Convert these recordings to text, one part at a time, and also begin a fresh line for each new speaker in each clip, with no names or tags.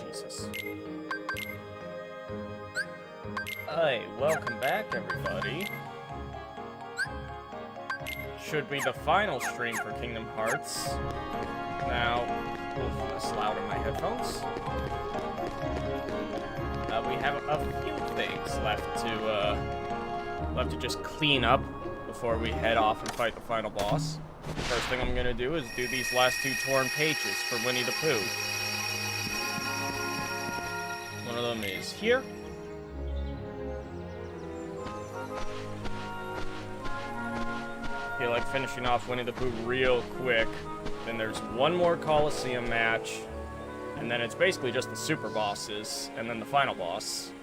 Jesus. Hey, welcome back, everybody. Should be the final stream for Kingdom Hearts. Now, oof, that's loud in my headphones. We have a few things left to just clean up before we head off and fight the final boss. First thing I'm gonna do is do these last 2 torn pages for Winnie the Pooh. One of them is here. Feel like finishing off Winnie the Pooh real quick. Then there's one more Coliseum match. And then it's basically just the super bosses, and then the final boss.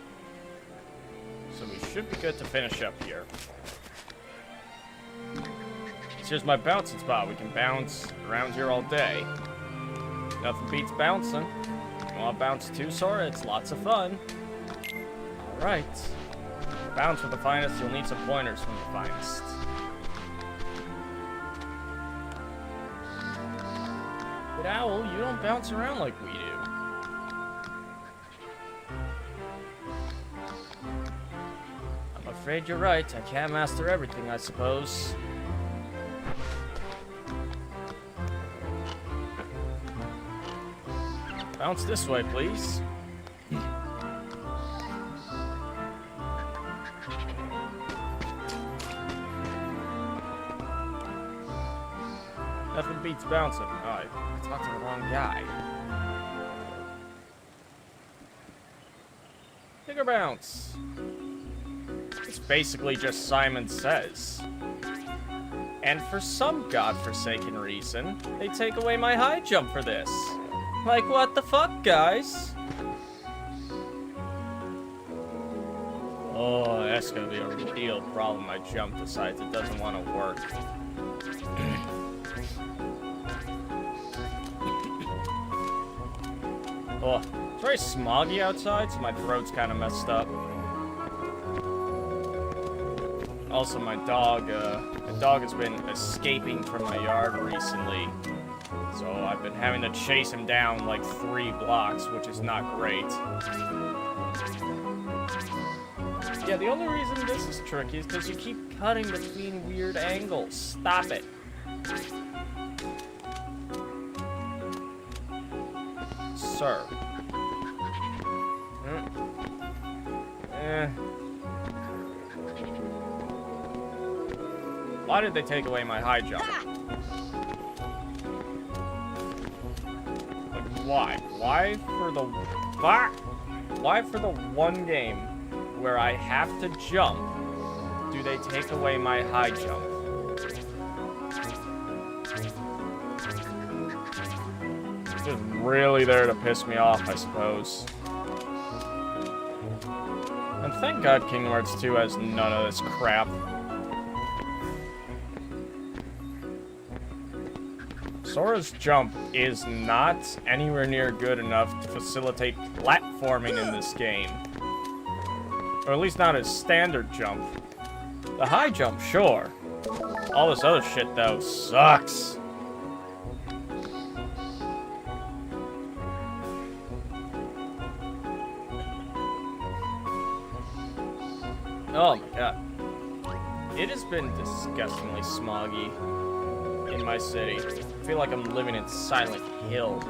So we should be good to finish up here. So here's my bouncing spot. We can bounce around here all day. Nothing beats bouncing. You want to bounce too, Sora? It's lots of fun. Alright. To bounce with the finest, you'll need some pointers from the finest. But Owl, you don't bounce around like we do. I'm afraid you're right. I can't master everything, I suppose. Bounce this way, please. Nothing beats bouncing. Oh, I talked to the wrong guy. Bigger bounce. It's basically just Simon Says. And for some godforsaken reason, they take away my high jump for this. Like, what the fuck, guys? Oh, that's gonna be a real problem. My jump decides it doesn't want to work. Oh, it's very smoggy outside, so my throat's kind of messed up. Also, my dog has been escaping from my yard recently. So I've been having to chase him down like 3 blocks, which is not great. Yeah, the only reason this is tricky is because you keep cutting between weird angles. Stop it. Sir. Why did they take away my high jump? Why? Why for the one game where I have to jump do they take away my high jump? Just really there to piss me off, I suppose. And thank God Kingdom Hearts 2 has none of this crap. Sora's jump is not anywhere near good enough to facilitate platforming in this game. Or at least not his standard jump. The high jump, sure. All this other shit, though, sucks. Oh my god. It has been disgustingly smoggy in my city. I feel like I'm living in Silent Hill.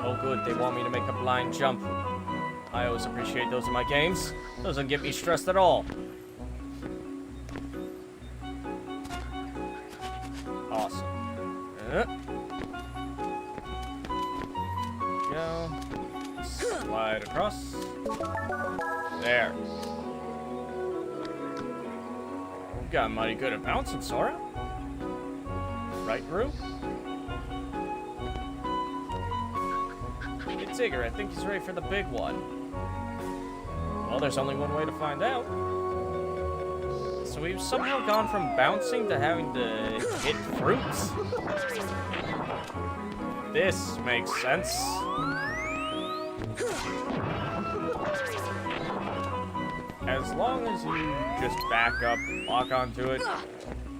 Oh good, they want me to make a blind jump. I always appreciate those in my games. Doesn't get me stressed at all. Awesome. Go. Slide across. There. You got mighty good at bouncing, Sora. Right, Roo? Hey, Tigger, I think he's ready for the big one. Well, there's only one way to find out. So we've somehow gone from bouncing to having to hit fruits. This makes sense. As long as you just back up, lock onto it,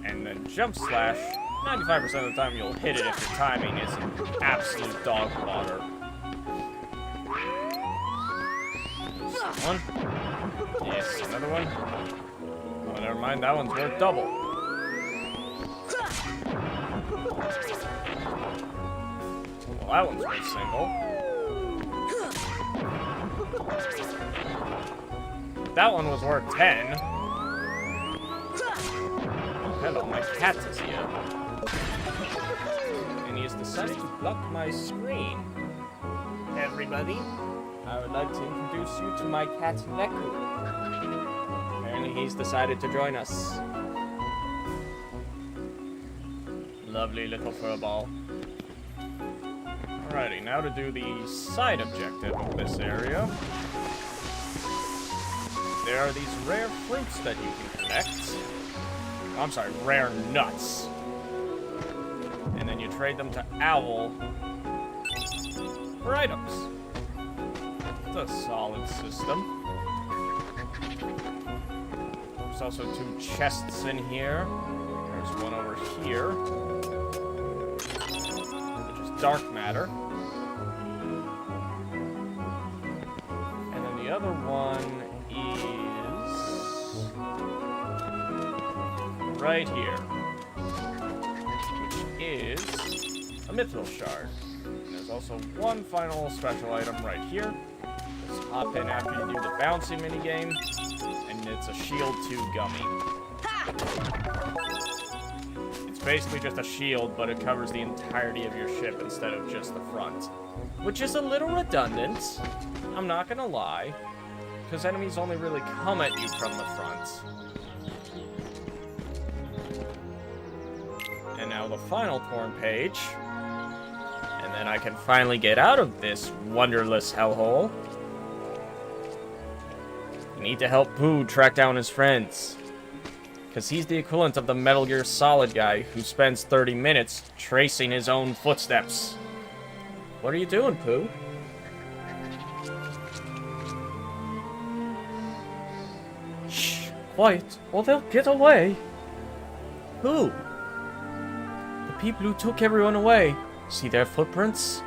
and then jump slash. 95% of the time you'll hit it if your timing isn't absolute dog water. One. Yes, another one. Oh, never mind, that one's worth double. Well, that one's worth single. That one was worth 10. Hello, my cat is here. And he has decided to block my screen. Everybody, I would like to introduce you to my cat, Neku. Apparently he's decided to join us. Lovely little furball. Alrighty, now to do the side objective of this area. There are these rare fruits that you can collect. Oh, I'm sorry, rare nuts. And then you trade them to Owl for items. It's a solid system. There's also 2 chests in here. There's one over here, which is dark matter. And then the other one is right here, which is a mithril shard. And there's also one final special item right here. Just hop in after you do the bouncy minigame, and it's a shield 2 gummy. It's basically just a shield, but it covers the entirety of your ship instead of just the front. Which is a little redundant, I'm not gonna lie, because enemies only really come at you from the front. And now the final porn page. And then I can finally get out of this wonderless hellhole. You need to help Pooh track down his friends. Because he's the equivalent of the Metal Gear Solid guy who spends 30 minutes tracing his own footsteps. What are you doing, Pooh? Shh, quiet, or they'll get away. Who? The people who took everyone away. See their footprints?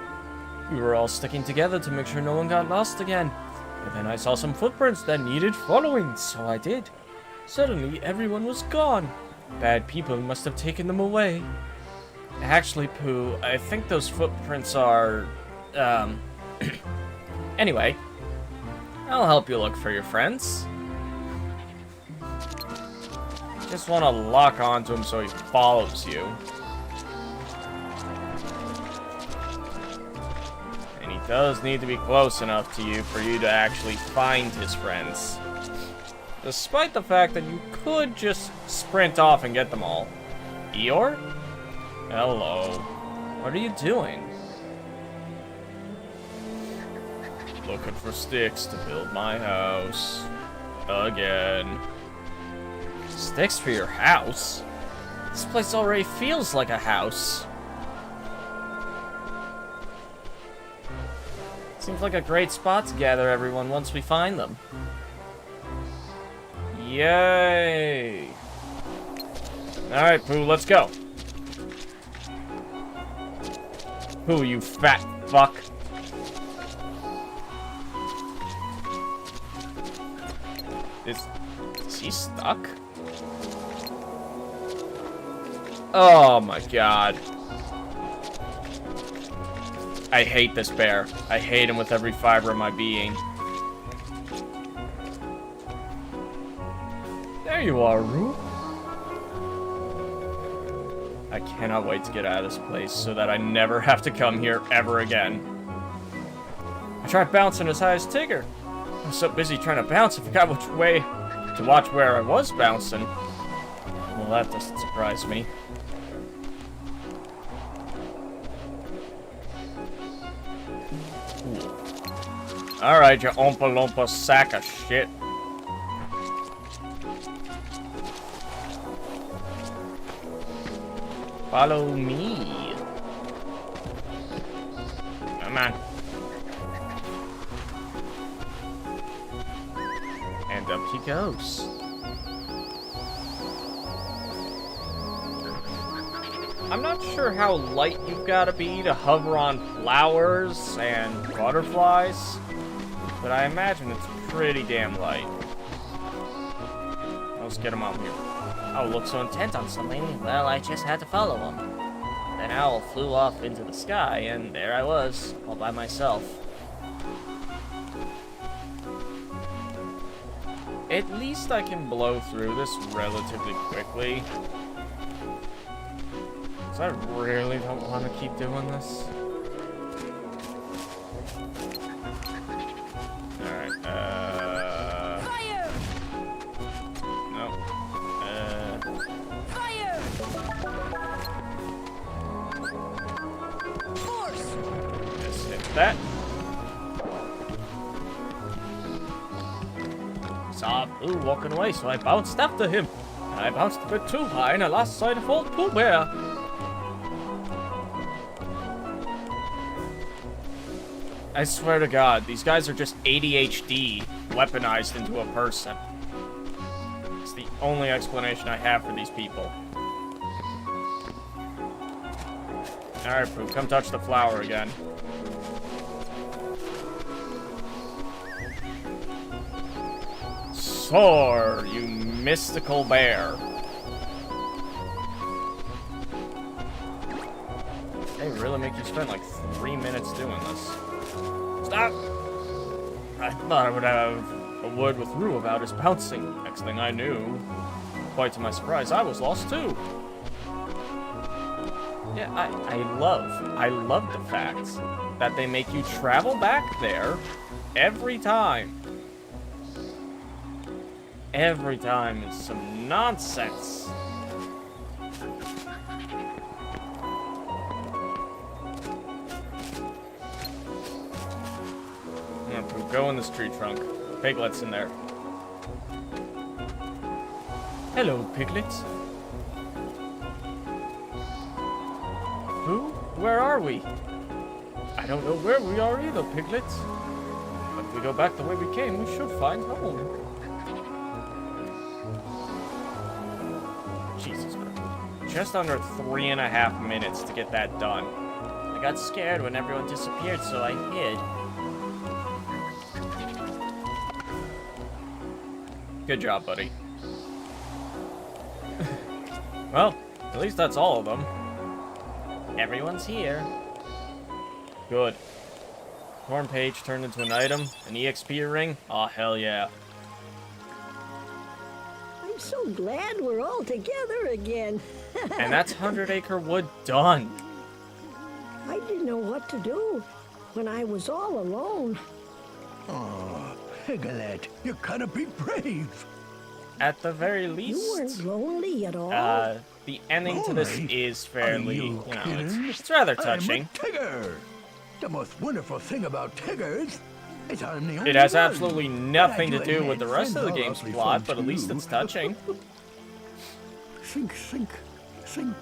We were all sticking together to make sure no one got lost again. But then I saw some footprints that needed following, so I did. Suddenly, everyone was gone. Bad people must have taken them away. Actually, Pooh, I think those footprints are... Anyway, I'll help you look for your friends. Just want to lock onto him so he follows you. And he does need to be close enough to you for you to actually find his friends. Despite the fact that you could just sprint off and get them all. Eeyore? Hello. What are you doing? Looking for sticks to build my house. Again. Sticks for your house? This place already feels like a house. Seems like a great spot to gather everyone once we find them. Yay! Alright, Pooh, let's go. Pooh, you fat fuck. Is he stuck? Oh my god. I hate this bear. I hate him with every fiber of my being. There you are, Roo. I cannot wait to get out of this place so that I never have to come here ever again. I tried bouncing as high as Tigger. I was so busy trying to bounce, I forgot which way to watch where I was bouncing. Well, that doesn't surprise me. Alright, you Oompa Loompa sack of shit. Follow me. Come on. And up he goes. I'm not sure how light you've got to be to hover on flowers and butterflies, but I imagine it's pretty damn light. Let's get him out here.
Oh, look so intent on something. Well, I just had to follow him. An owl flew off into the sky, and there I was, all by myself.
At least I can blow through this relatively quickly. Because I really don't want to keep doing this. Alright,
Fire!
no.
Fire! Force!
Just hit that.
Saw Pooh walking away, so I bounced after him. I bounced a bit too high, and I lost sight of old Pooh Bear.
I swear to God, these guys are just ADHD weaponized into a person. It's the only explanation I have for these people. Alright, Pooh, come touch the flower again. Soar, you mystical bear. They really make you spend like 3 minutes doing this. Stop! I thought I would have a word with Roo about his bouncing. Next thing I knew, quite to my surprise, I was lost too. Yeah, I love the fact that they make you travel back there every time. Every time is some nonsense. Yeah, Pooh, go in this tree trunk. Piglet's in there. Hello, Piglets. Pooh, where are we? I don't know where we are either, Piglets. But if we go back the way we came, we should find home. Jesus Christ. Just under 3.5 minutes to get that done.
I got scared when everyone disappeared, so I hid.
Good job, buddy. Well, at least that's all of them.
Everyone's here.
Good. Torn page turned into an item. An EXP ring? Aw, hell yeah.
I'm so glad we're all together again.
And that's 100 Acre Wood done.
I didn't know what to do when I was all alone.
Oh, Piglet, you gotta be brave.
At the very
You
least,
weren't lonely at all.
the ending to this
Lonely?
is fairly,
Are
you
you
know,
kidding?
it's rather touching.
I'm a Tigger. The most wonderful thing about Tiggers is I'm the only
It has
one.
absolutely nothing
But
to
I
do
do
with the
admit,
rest of the
friends are
game's
awfully
plot,
fun
but at least
too.
it's touching.
Think, think, think.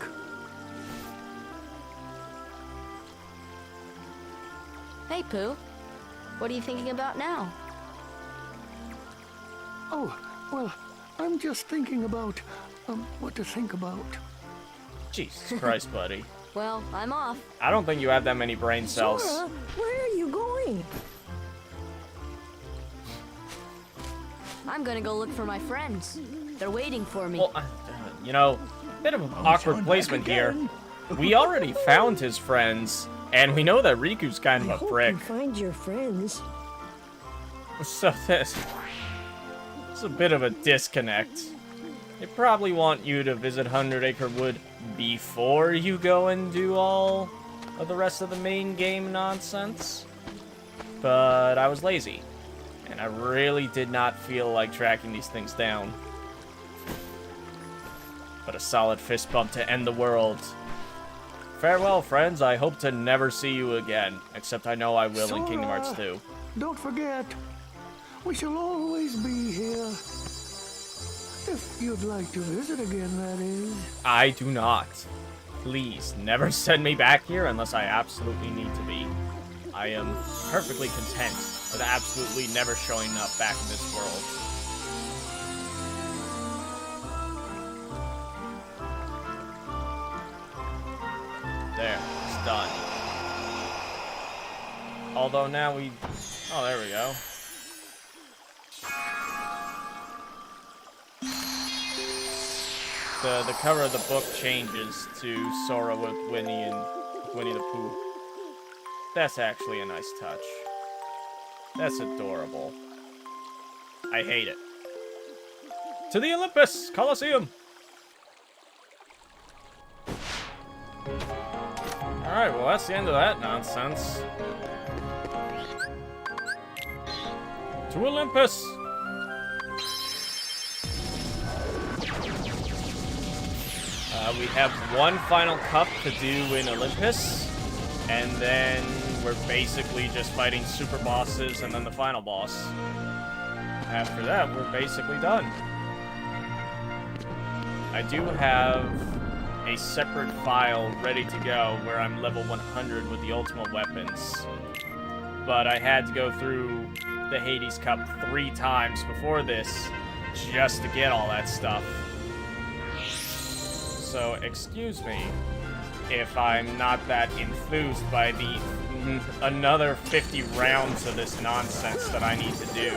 Hey, Pooh. What are you thinking about now?
Oh, well, I'm just thinking about what to think about.
Jesus Christ, buddy.
Well, I'm off.
I don't think you have that many brain cells.
Sora, where are you going?
I'm gonna go look for my friends. They're waiting for me.
Well, you know, bit of an awkward
John,
placement
back
here.
again.
We already found his friends, and we know that Riku's kind
I
of a
hope
prick.
you find your friends.
So this is a bit of a disconnect. They probably want you to visit 100 Acre Wood before you go and do all of the rest of the main game nonsense. But I was lazy, and I really did not feel like tracking these things down. But a solid fist bump to end the world. Farewell, friends. I hope to never see you again. Except I know I will in Kingdom Hearts 2.
Don't forget, we shall always be here. If you'd like to visit again, that is.
I do not. Please, never send me back here unless I absolutely need to be. I am perfectly content with absolutely never showing up back in this world. There, it's done. Although now we... Oh, there we go. The cover of the book changes to Sora with Winnie and Winnie the Pooh. That's actually a nice touch. That's adorable. I hate it. To the Olympus Coliseum! Alright, well that's the end of that nonsense. To Olympus! We have one final cup to do in Olympus, and then we're basically just fighting super bosses and then the final boss. After that, we're basically done. I do have a separate file ready to go where I'm level 100 with the ultimate weapons, but I had to go through the Hades Cup 3 times before this just to get all that stuff. So, excuse me if I'm not that enthused by the another 50 rounds of this nonsense that I need to do.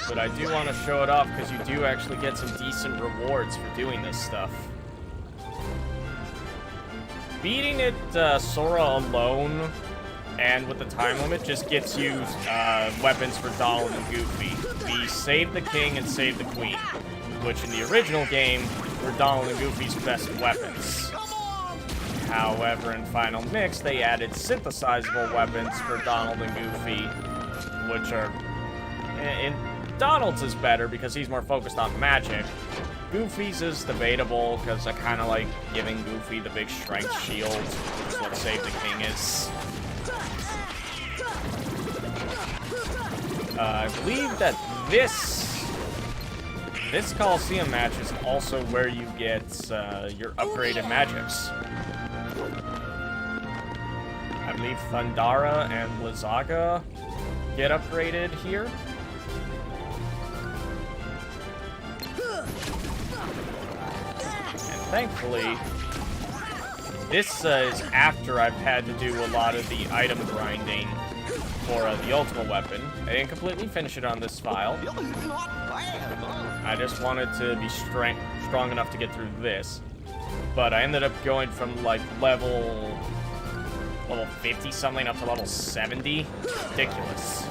But I do want to show it off because you do actually get some decent rewards for doing this stuff. Beating it Sora alone and with the time limit just gets you weapons for Donald and Goofy. The Save the King and Save the Queen, which in the original game were Donald and Goofy's best weapons. However, in Final Mix, they added synthesizable weapons for Donald and Goofy, which are... Donald's is better because he's more focused on magic. Goofy's is debatable because I kind of like giving Goofy the big strength shield, which is what Save the King is. I believe that this Coliseum match is also where you get your upgraded magics. I believe Thundara and Blizzaga get upgraded here. And thankfully, this is after I've had to do a lot of the item grinding for the ultimate weapon. I didn't completely finish it on this file. I just wanted to be strong enough to get through this. But I ended up going from like level 50 something up to level 70. Ridiculous.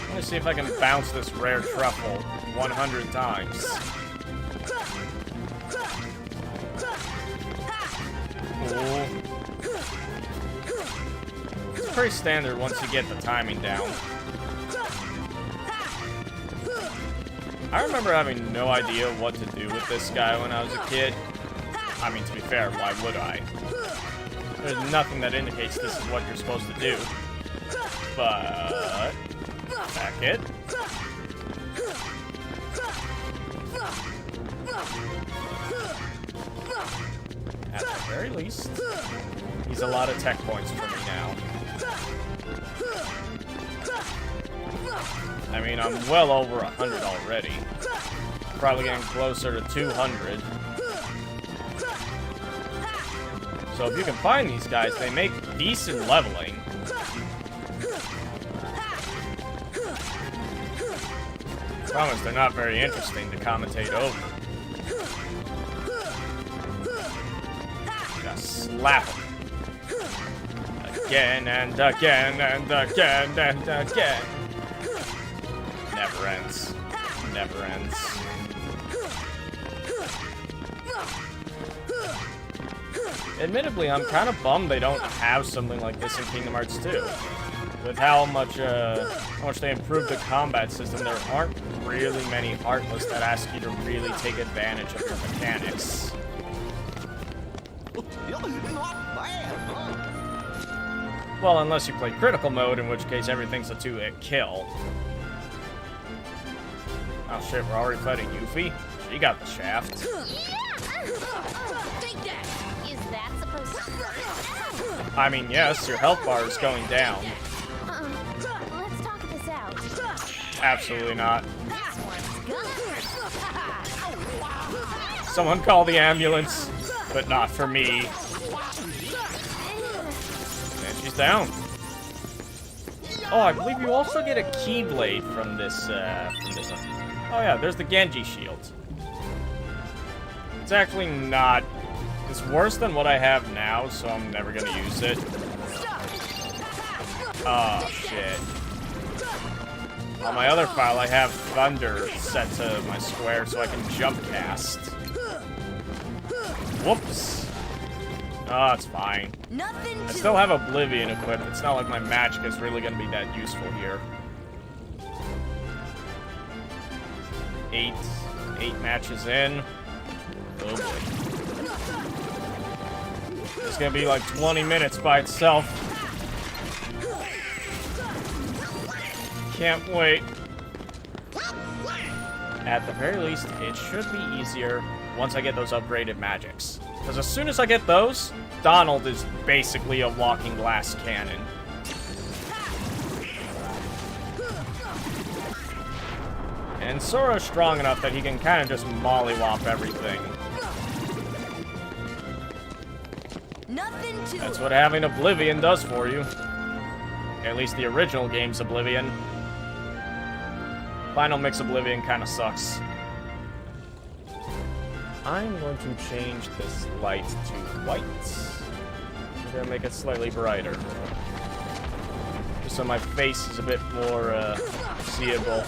Let me see if I can bounce this rare truffle 100 times. Cool. It's pretty standard once you get the timing down. I remember having no idea what to do with this guy when I was a kid. I mean, to be fair, why would I? There's nothing that indicates this is what you're supposed to do. But... back it. At the very least, he's a lot of tech points for me now. I mean, I'm well over 100 already. Probably getting closer to 200. So if you can find these guys, they make decent leveling. I promise they're not very interesting to commentate over. Just slap them. Again and again and again and again. Never ends. Never ends. Admittedly, I'm kind of bummed they don't have something like this in Kingdom Hearts 2. With how much they improved the combat system, there aren't really many Heartless that ask you to really take advantage of your mechanics. Well, unless you play critical mode, in which case everything's a 2-hit kill. Oh shit, we're already fighting Yuffie? She got the shaft.
Take that! Is that supposed to hurt?
I mean, yes, your health bar is going down.
Let's talk this out.
Absolutely not.
This one's
Someone call the ambulance, but not for me. And she's down. Oh, I believe you also get a Keyblade from this one. Oh yeah, there's the Genji shield. It's actually not... It's worse than what I have now, so I'm never gonna use it. Oh, shit. On my other file, I have Thunder set to my square so I can jump cast. Whoops. Oh, it's fine. I still have Oblivion equipped. It's not like my magic is really going to be that useful here. 8 matches in. Oh boy. It's going to be like 20 minutes by itself. Can't wait. At the very least, it should be easier once I get those upgraded magics. Because as soon as I get those, Donald is basically a walking glass cannon. And Sora's strong enough that he can kind of just mollywop everything. That's what having Oblivion does for you. At least the original game's Oblivion. Final Mix Oblivion kind of sucks. I'm going to change this light to white. I'm going to make it slightly brighter. Just so my face is a bit more seeable.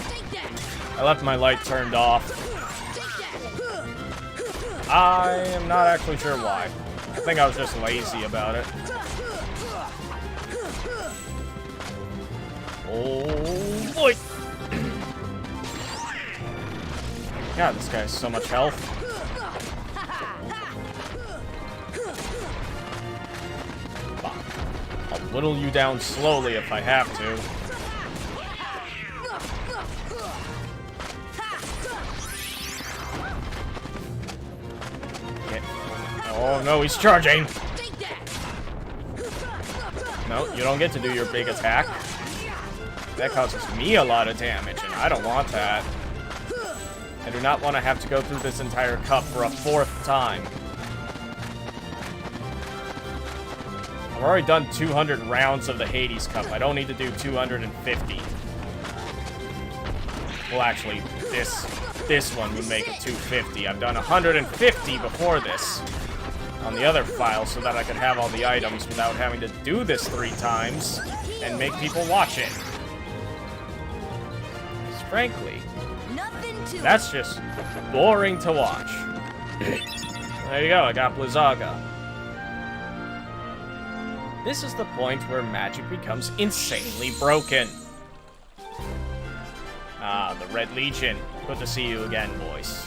I left my light turned off. I am not actually sure why. I think I was just lazy about it. Oh boy! God, this guy has so much health. I'll whittle you down slowly if I have to. Oh no, he's charging! No, you don't get to do your big attack. That causes me a lot of damage, and I don't want that. I do not want to have to go through this entire cup for a 4th time. I've already done 200 rounds of the Hades Cup. I don't need to do 250. Well, actually, this one would make it 250. I've done 150 before this on the other file so that I could have all the items without having to do this 3 times and make people watch it. Because frankly, that's just boring to watch. There you go, I got Blizzaga. This is the point where magic becomes insanely broken. Ah, the Red Legion. Good to see you again, boys.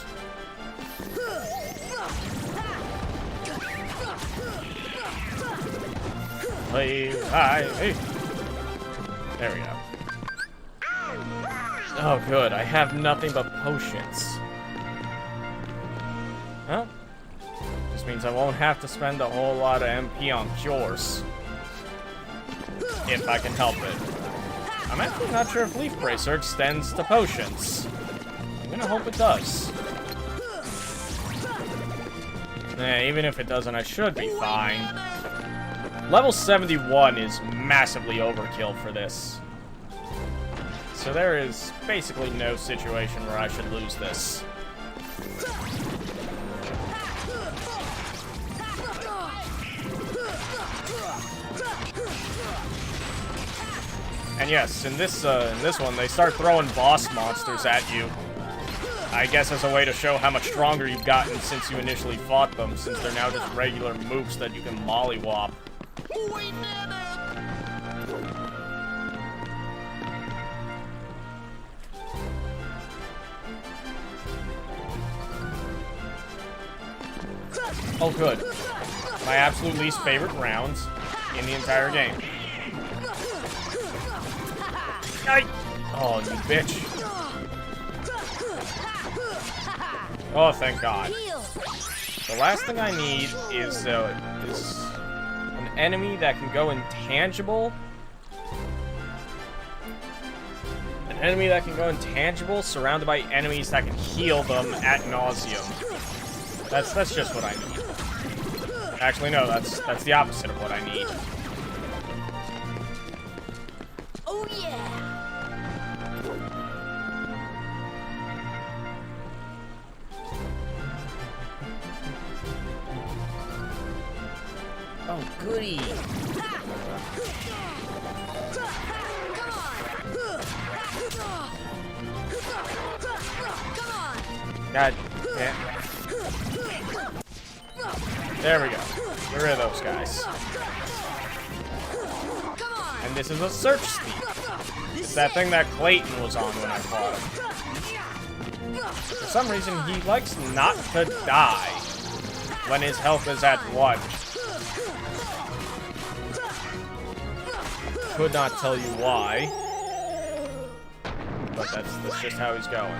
Hey. There we go. Oh, good. I have nothing but potions. Well, just means I won't have to spend a whole lot of MP on cures. If I can help it. I'm actually not sure if Leaf Bracer extends to potions. I'm gonna hope it does. Even if it doesn't, I should be fine. Level 71 is massively overkill for this. So there is basically no situation where I should lose this. And yes, in this one, they start throwing boss monsters at you. I guess as a way to show how much stronger you've gotten since you initially fought them, since they're now just regular mooks that you can mollywop. Oh, good. My absolute least favorite rounds in the entire game. Oh, you bitch. Oh, thank God. The last thing I need is an enemy that can go intangible. An enemy that can go intangible, surrounded by enemies that can heal them ad nauseum. That's just what I need. Actually, no, that's the opposite of what I need.
Oh yeah!
Oh, goody.
God damn. There we go. Get rid of those guys. And this is a search speed. It's that thing that Clayton was on when I fought him. For some reason, he likes not to die when his health is at 1. Could not tell you why. But that's just how he's going.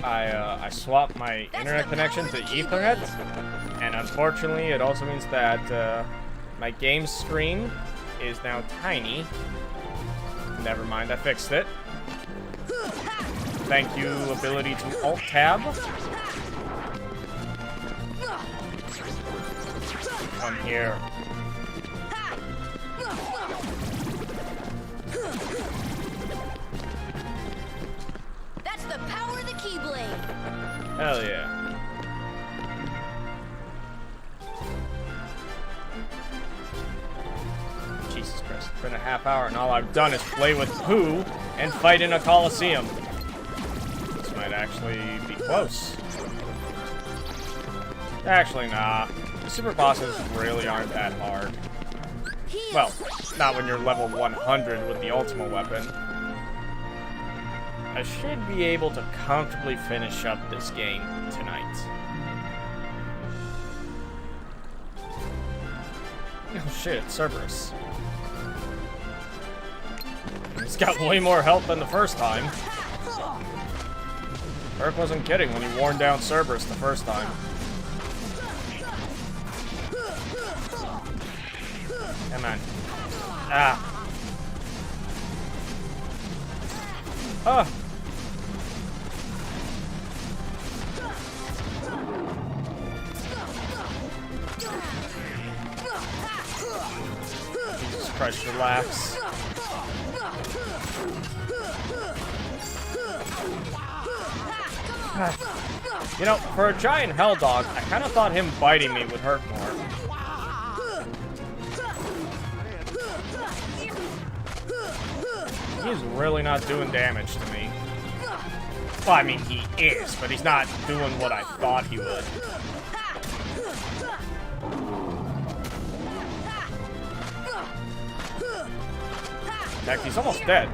I swapped my internet connection to Ethernet, and unfortunately it also means that my game screen is now tiny. Never mind, I fixed it. Thank you, ability to Alt-Tab. Come here.
That's the power of the Keyblade.
Hell yeah. Jesus Christ, it's been a half hour and all I've done is play with Pooh and fight in a Coliseum. This might actually be close. Actually, nah. The super bosses really aren't that hard. Well, not when you're level 100 with the ultimate weapon. I should be able to comfortably finish up this game tonight. Oh shit, it's Cerberus. He's got way more health than the first time. Kirk wasn't kidding when he worn down Cerberus the first time. Come on. Ah. Oh. Jesus Christ, relax. You know, for a giant hell dog, I kind of thought him biting me would hurt more. He's really not doing damage to me. Well, I mean, he is, but he's not doing what I thought he would. Heck, he's almost dead.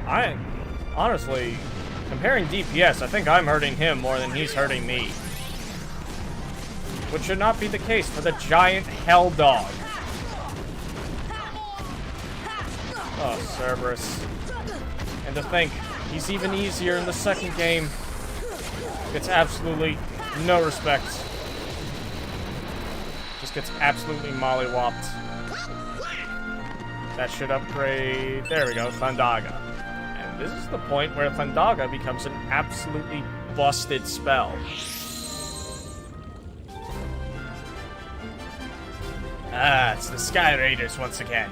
Honestly, comparing DPS, I think I'm hurting him more than he's hurting me. Which should not be the case for the giant hell dog. Oh, Cerberus. And to think, he's even easier in the second game. Gets absolutely no respect. Just gets absolutely mollywopped. That should upgrade. There we go, Thundaga. And this is the point where Thundaga becomes an absolutely busted spell. Ah, it's the Sky Raiders once again.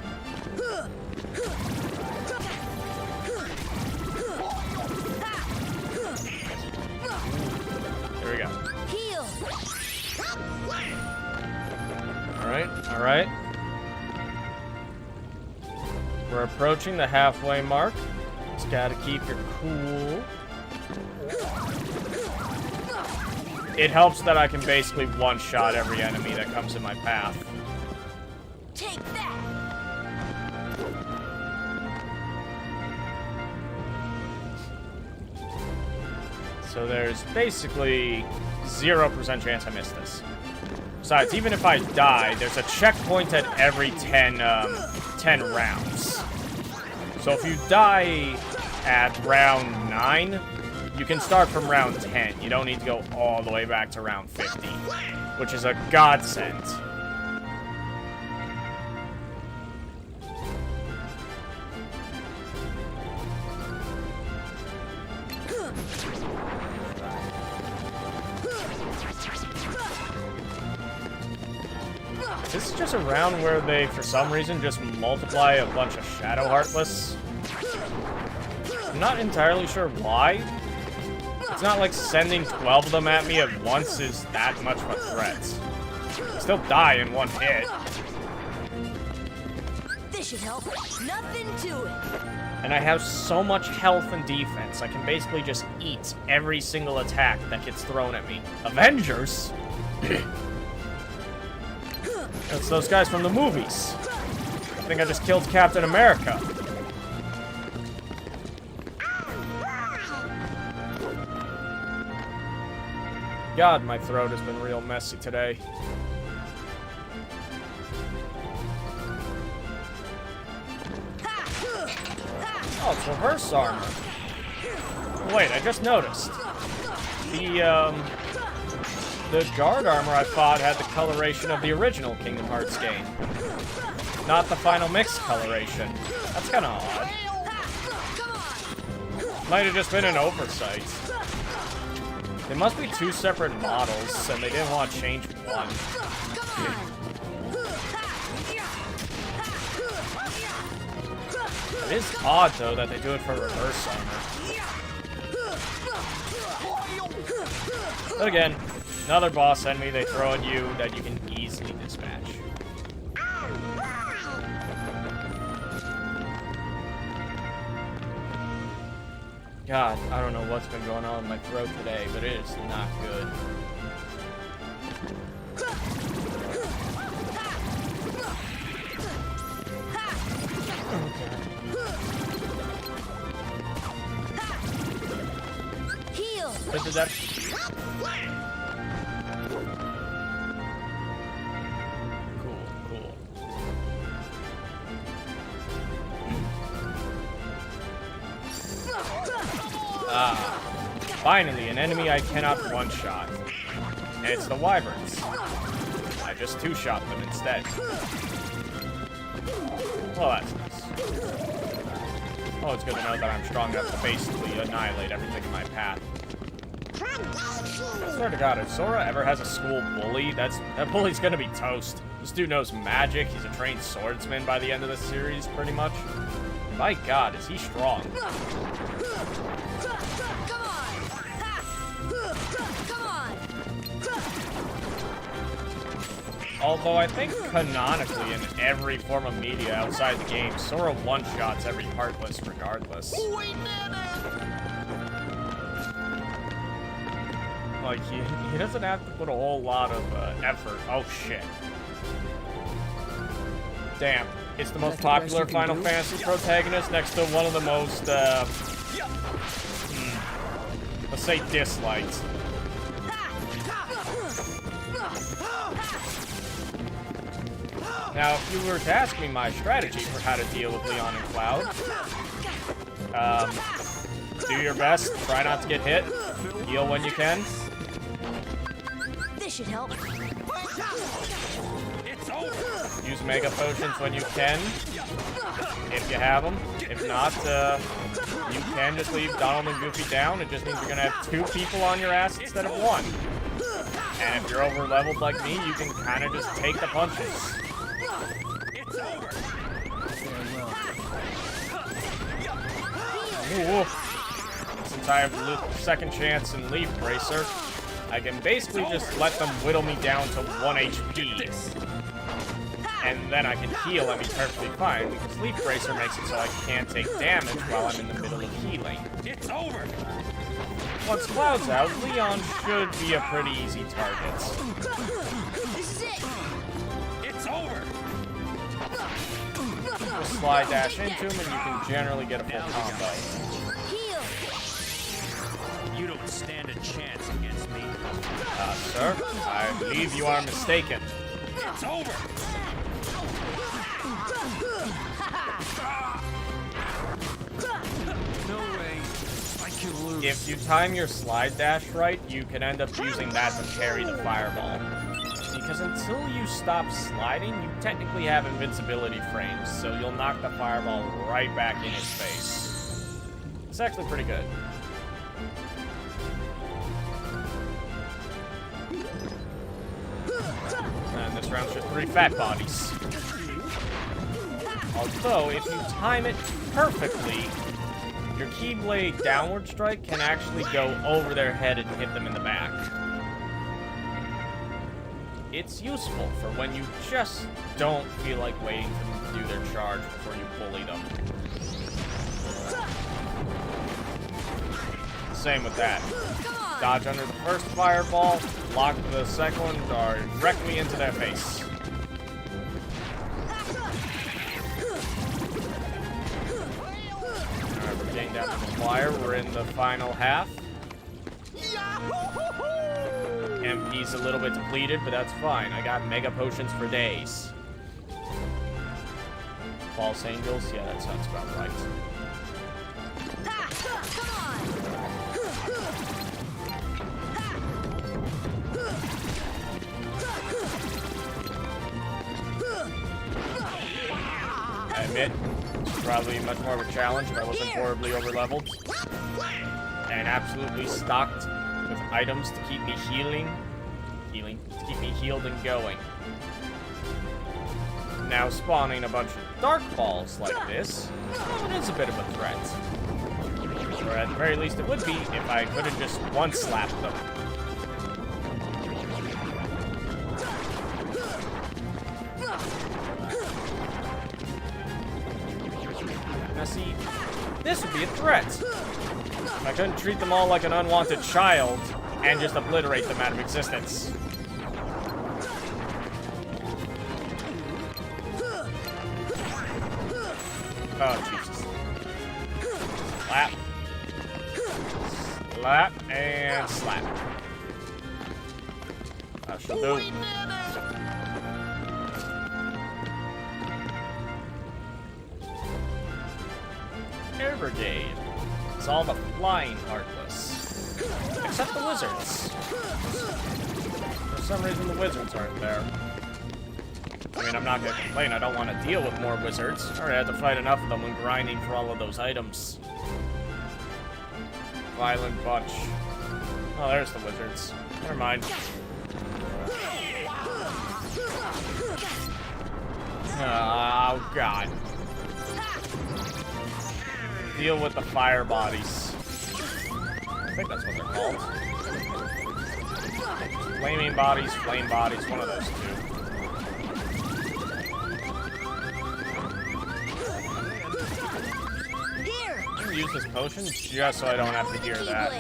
There we go. Alright. We're approaching the halfway mark. Just gotta keep your cool. It helps that I can basically one-shot every enemy that comes in my path.
Take that.
So there's basically 0% chance I miss this. Besides, even if I die, there's a checkpoint at every 10 rounds. So if you die at round 9, you can start from round 10. You don't need to go all the way back to round 50, which is a godsend. This is just a round where they, for some reason, just multiply a bunch of Shadow Heartless. I'm not entirely sure why. It's not like sending 12 of them at me at once is that much of a threat. I still die in one hit.
This should help. Nothing to it.
And I have so much health and defense, I can basically just eat every single attack that gets thrown at me. Avengers? That's those guys from the movies. I think I just killed Captain America. God, my throat has been real messy today. Oh, it's reverse armor. Wait, I just noticed. The guard armor I fought had the coloration of the original Kingdom Hearts game. Not the final mix coloration. That's kind of odd. Might have just been an oversight. They must be two separate models, and they didn't want to change one. It is odd, though, that they do it for reverse armor. But again, another boss enemy they throw at you that you can easily dispatch. God, I don't know what's been going on with my throat today, but it is not good.
Heal.
But did that... Cool. Finally, an enemy I cannot one-shot. And it's the Wyverns. I just two-shot them instead. Well, that's nice. Oh, it's good to know that I'm strong enough to basically annihilate everything in my path. I swear to God, if Sora ever has a school bully, that bully's gonna be toast. This dude knows magic, he's a trained swordsman by the end of the series, pretty much. My God, is he strong. Although I think canonically in every form of media outside the game, Sora one-shots every Heartless regardless. Like, he doesn't have to put a whole lot of effort. Oh, shit. Damn. It's the most popular Final Fantasy protagonist next to one of the most, let's say disliked. Now, if you were to ask me my strategy for how to deal with Leon and Cloud, do your best, try not to get hit, heal when you can.
This should help.
Use Mega Potions when you can, if you have them. If not, you can just leave Donald and Goofy down. It just means you're gonna have 2 people on your ass instead of 1. And if you're over-leveled like me, you can kind of just take the punches. Ooh. Since I have second chance and Leaf Bracer, I can basically just let them whittle me down to 1 HP. And then I can heal and be perfectly fine, because Leaf Bracer makes it so I can't take damage while I'm in the middle of healing. It's over! Once Cloud's out, Leon should be a pretty easy target.
This is it.
It's over.
Just slide dash into him and you can generally get a full combo.
Heal.
You don't stand a chance against me.
Sir, I believe you are mistaken.
It's over. No way. I can lose.
If you time your slide dash right, you can end up using that to parry the fireball. Because until you stop sliding, you technically have invincibility frames, so you'll knock the fireball right back in his face. It's actually pretty good. And this round's just 3 fat bodies. Although, if you time it perfectly, your Keyblade downward strike can actually go over their head and hit them in the back. It's useful for when you just don't feel like waiting for them to do their charge before you bully them. Same with that. Dodge under the first fireball, block the second one, or directly into their face. Alright, we're getting down to the wire. We're in the final half. MP's a little bit depleted, but that's fine. I got mega potions for days. False angels? Yeah, that sounds about right. I admit, it's probably much more of a challenge if I wasn't horribly overleveled. And absolutely stocked with items to keep me to keep me healed and going. Now spawning a bunch of dark balls like this, well, it is a bit of a threat. Or at the very least it would be if I could have just one-slapped them. Now see, this would be a threat. If I couldn't treat them all like an unwanted child and just obliterate them out of existence. Oh, Jesus. Slap. Slap and slap. That should do. Air Brigade. It's all the flying Heartless. Except the wizards. For some reason, the wizards aren't there. I mean, I'm not gonna complain. I don't want to deal with more wizards. I already had to fight enough of them when grinding for all of those items. Violent bunch. Oh, there's the wizards. Never mind. Oh, God. Deal with the fire bodies. I think that's what they're called. Flaming bodies, flame bodies, one of those two. I'm gonna use this potion just so I don't have to hear that.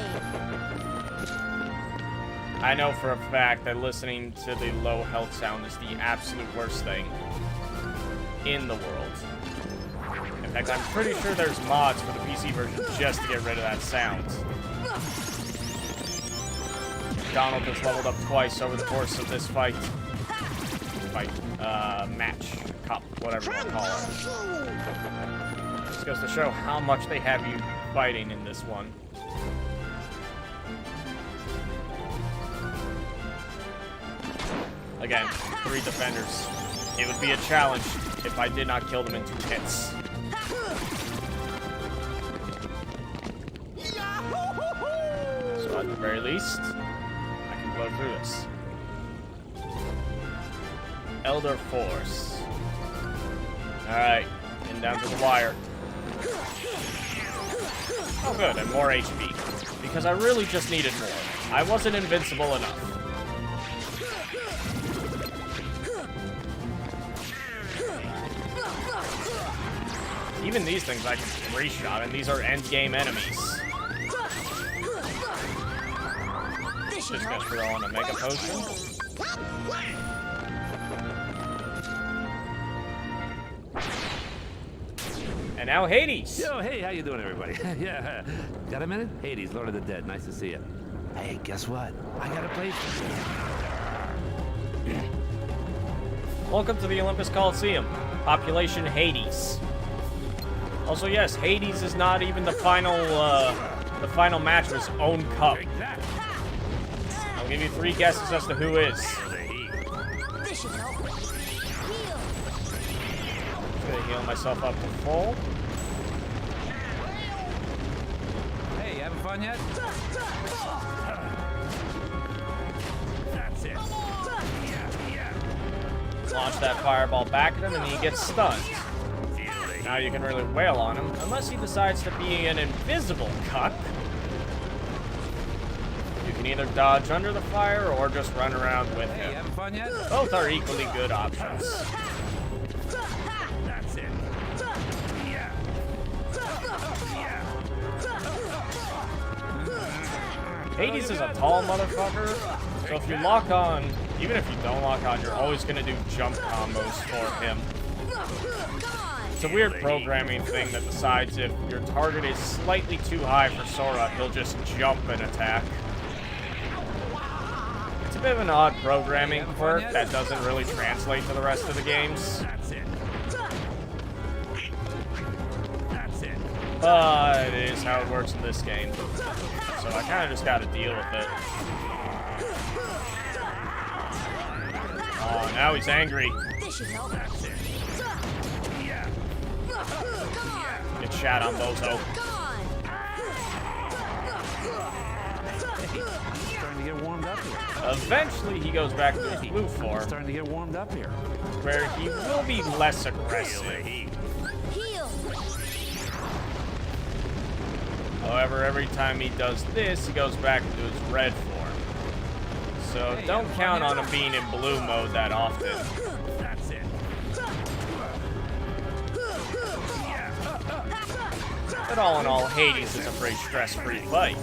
I know for a fact that listening to the low health sound is the absolute worst thing in the world. In fact, I'm pretty sure there's mods for the PC version just to get rid of that sound. Donald has leveled up twice over the course of this match, cup, whatever you want to call it. Just goes to show how much they have you fighting in this one. Again, 3 defenders. It would be a challenge if I did not kill them in 2 hits. So at the very least, I can blow through this. Elder Force. Alright, getting down to the wire. Oh good, and more HP. Because I really just needed more. I wasn't invincible enough. Even these things I can 3-shot, and these are endgame enemies. Just gonna throw on a Mega Potion. And now Hades!
Yo, hey, how you doing, everybody? Yeah, got a minute? Hades, Lord of the Dead, nice to see you. Hey, guess what? I got a place for you.
Welcome to the Olympus Coliseum. Population Hades. Also, yes, Hades is not even the final match of his own cup. I'll give you 3 guesses as to who is.
This should help. Heal.
I'm gonna heal myself up to full.
Hey, you having fun yet? That's it. Yeah.
Launch that fireball back at him and he gets stunned. Now you can really wail on him, unless he decides to be an invisible cuck. You can either dodge under the fire or just run around with
Hey,
him.
having fun yet?
Both are equally good options.
That's it. Yeah.
Hades is a tall motherfucker, so if you lock on, even if you don't lock on, you're always gonna do jump combos for him. It's a weird programming thing that decides if your target is slightly too high for Sora, he'll just jump and attack. It's a bit of an odd programming quirk that doesn't really translate to the rest of the games.
That's it. That's it.
But it is how it works in this game. So I kind of just gotta deal with it. Oh, now he's angry.
This should help.
That's it. Yeah.
Get shot on Bozo.
He's starting to get warmed up here.
Eventually, he goes back to his blue
He's
form,
starting to get warmed up here.
where he will be less aggressive.
Heal.
However, every time he does this, he goes back into his red form. So don't count on him being in blue mode that often.
That's it.
But all in all, Hades is a pretty stress-free fight.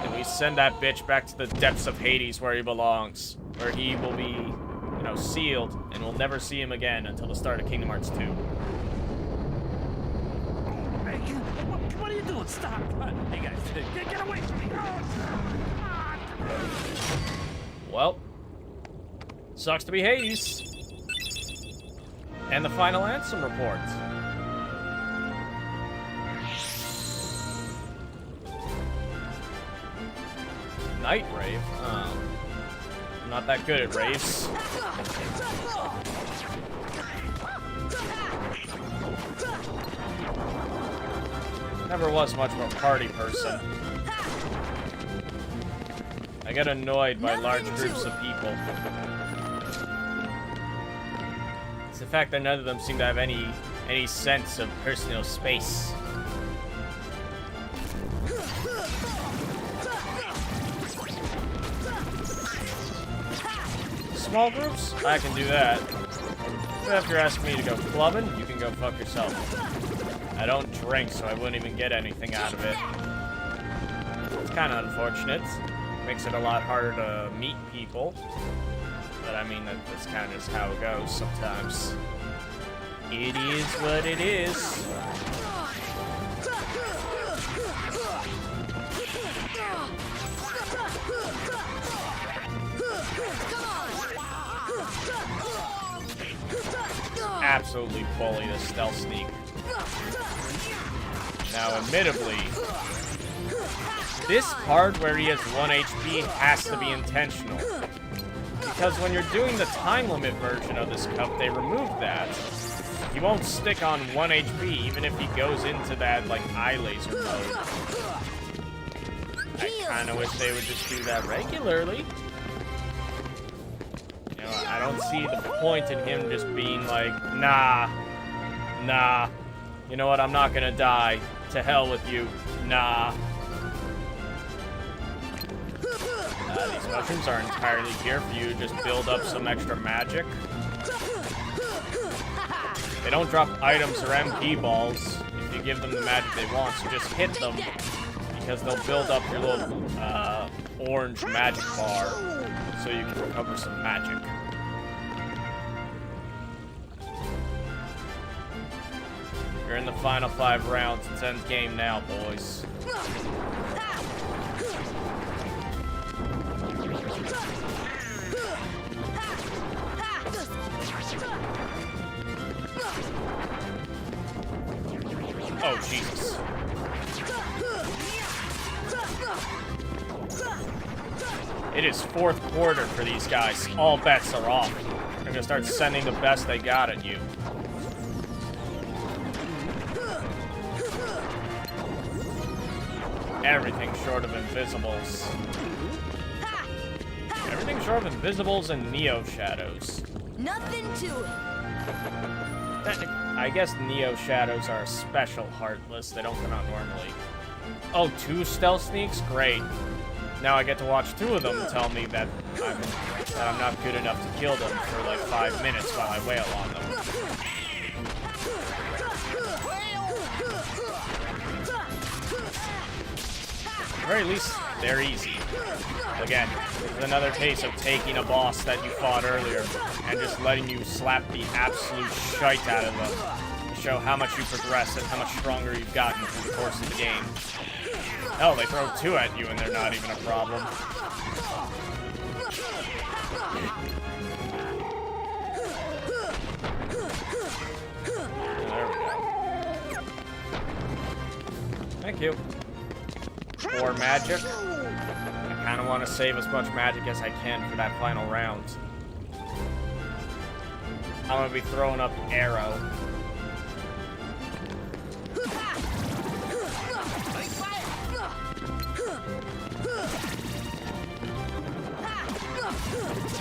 And we send that bitch back to the depths of Hades where he belongs. Where he will be, you know, sealed, and we'll never see him again until the start of Kingdom Hearts 2.
Hey, what are you doing? Stop. Hey, guys, get away from me.
Well, sucks to be Hades. And the final Ansem report. Night Rave? Oh. I'm not that good at raves. Never was much of a party person. I get annoyed by large groups of people. It's the fact that none of them seem to have any sense of personal space. Small groups? I can do that. But if you're asking me to go clubbing, you can go fuck yourself. I don't drink, so I wouldn't even get anything out of it. It's kind of unfortunate. Makes it a lot harder to meet people. But I mean, that's kind of just how it goes sometimes. It is what it is. Absolutely bully the stealth sneak. Now, admittedly, this part where he has 1 HP has to be intentional. Because when you're doing the time limit version of this cup, they remove that. He won't stick on 1 HP even if he goes into that, like, eye laser mode. I kind of wish they would just do that regularly. You know, I don't see the point in him just being like, nah. You know what, I'm not gonna die. To hell with you. Nah. These mushrooms are entirely here for you to just build up some extra magic. They don't drop items or MP balls if you give them the magic they want, so just hit them, because they'll build up your little orange magic bar so you can recover some magic. You're in the final 5 rounds. It's end game now, boys. Oh, Jesus. It is 4th quarter for these guys. All bets are off. They're gonna start sending the best they got at you. everything short of Invisibles. Everything short of Invisibles and Neo Shadows.
Nothing to it.
I guess Neo Shadows are a special Heartless. They don't come out normally. Oh, 2 Stealth Sneaks? Great. Now I get to watch 2 of them tell me that I'm not good enough to kill them for like 5 minutes while I wail on them. At the very least, they're easy. Again, this is another case of taking a boss that you fought earlier and just letting you slap the absolute shite out of them to show how much you progress and how much stronger you've gotten through the course of the game. Hell, they throw 2 at you and they're not even a problem. There we go. Thank you. More magic. I kind of want to save as much magic as I can for that final round. I'm going to be throwing up Arrow.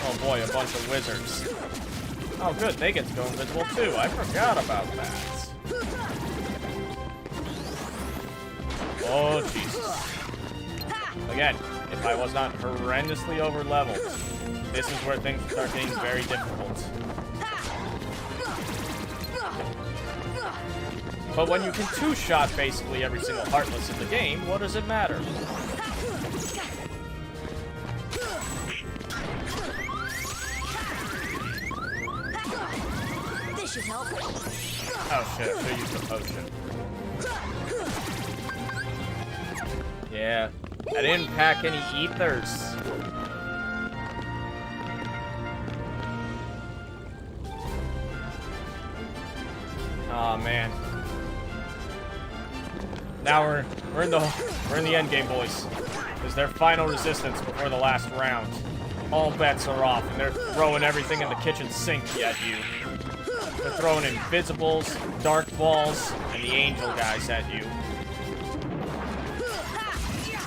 Oh boy, a bunch of wizards. Oh good, they get to go invisible too. I forgot about that. Oh Jesus. Again, if I was not horrendously over-leveled, this is where things start getting very difficult. But when you can 2-shot basically every single Heartless in the game, what does it matter?
This should help.
Oh shit, I should've used the potion. Yeah, I didn't pack any ethers. Oh man. Now we're in the end game, boys. This is their final resistance before the last round. All bets are off, and they're throwing everything in the kitchen sink at you. They're throwing Invisibles, Dark Balls, and the Angel guys at you.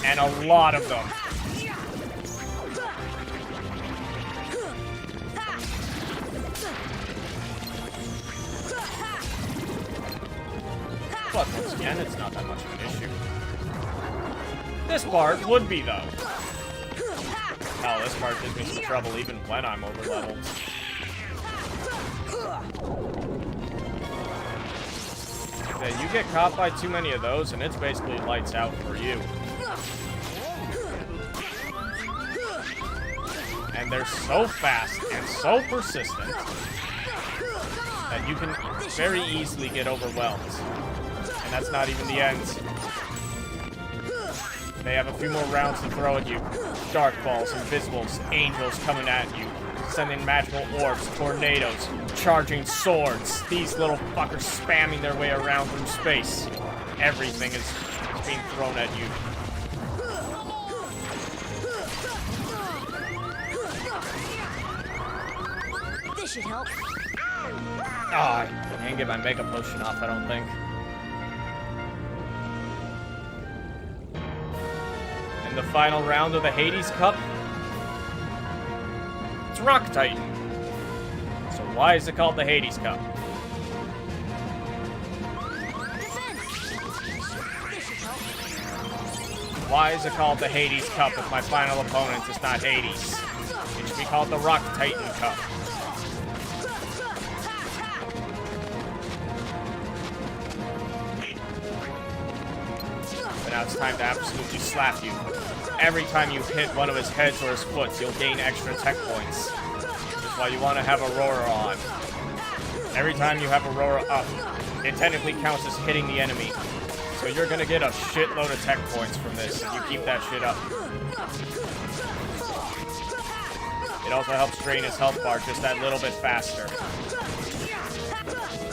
And a lot of them. But once again, it's not that much of an issue. This part would be, though. Oh, this part gives me some trouble even when I'm over-leveled. Yeah, you get caught by too many of those, and it's basically lights out for you. And they're so fast and so persistent that you can very easily get overwhelmed. And that's not even the end. They have a few more rounds to throw at you. Dark Balls, Invisibles, Angels coming at you. Sending magical orbs, tornadoes, charging swords. These little fuckers spamming their way around through space. Everything is being thrown at you.
This should help.
Oh, I can't get my Mega Potion off, I don't think. And the final round of the Hades Cup, it's Rock Titan. So why is it called the Hades Cup? Why is it called the Hades Cup if my final opponent is not Hades? It should be called the Rock Titan Cup. But now it's time to absolutely slap you. Every time you hit one of his heads or his foot, you'll gain extra tech points. Which is why you want to have Aurora on. Every time you have Aurora up, it technically counts as hitting the enemy. So you're gonna get a shitload of tech points from this if you keep that shit up. It also helps drain his health bar just that little bit faster.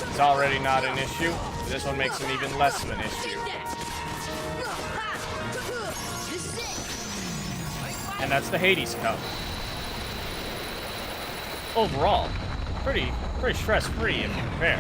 It's already not an issue. This one makes him even less of an issue. And that's the Hades Cup. Overall, pretty stress-free if you compare.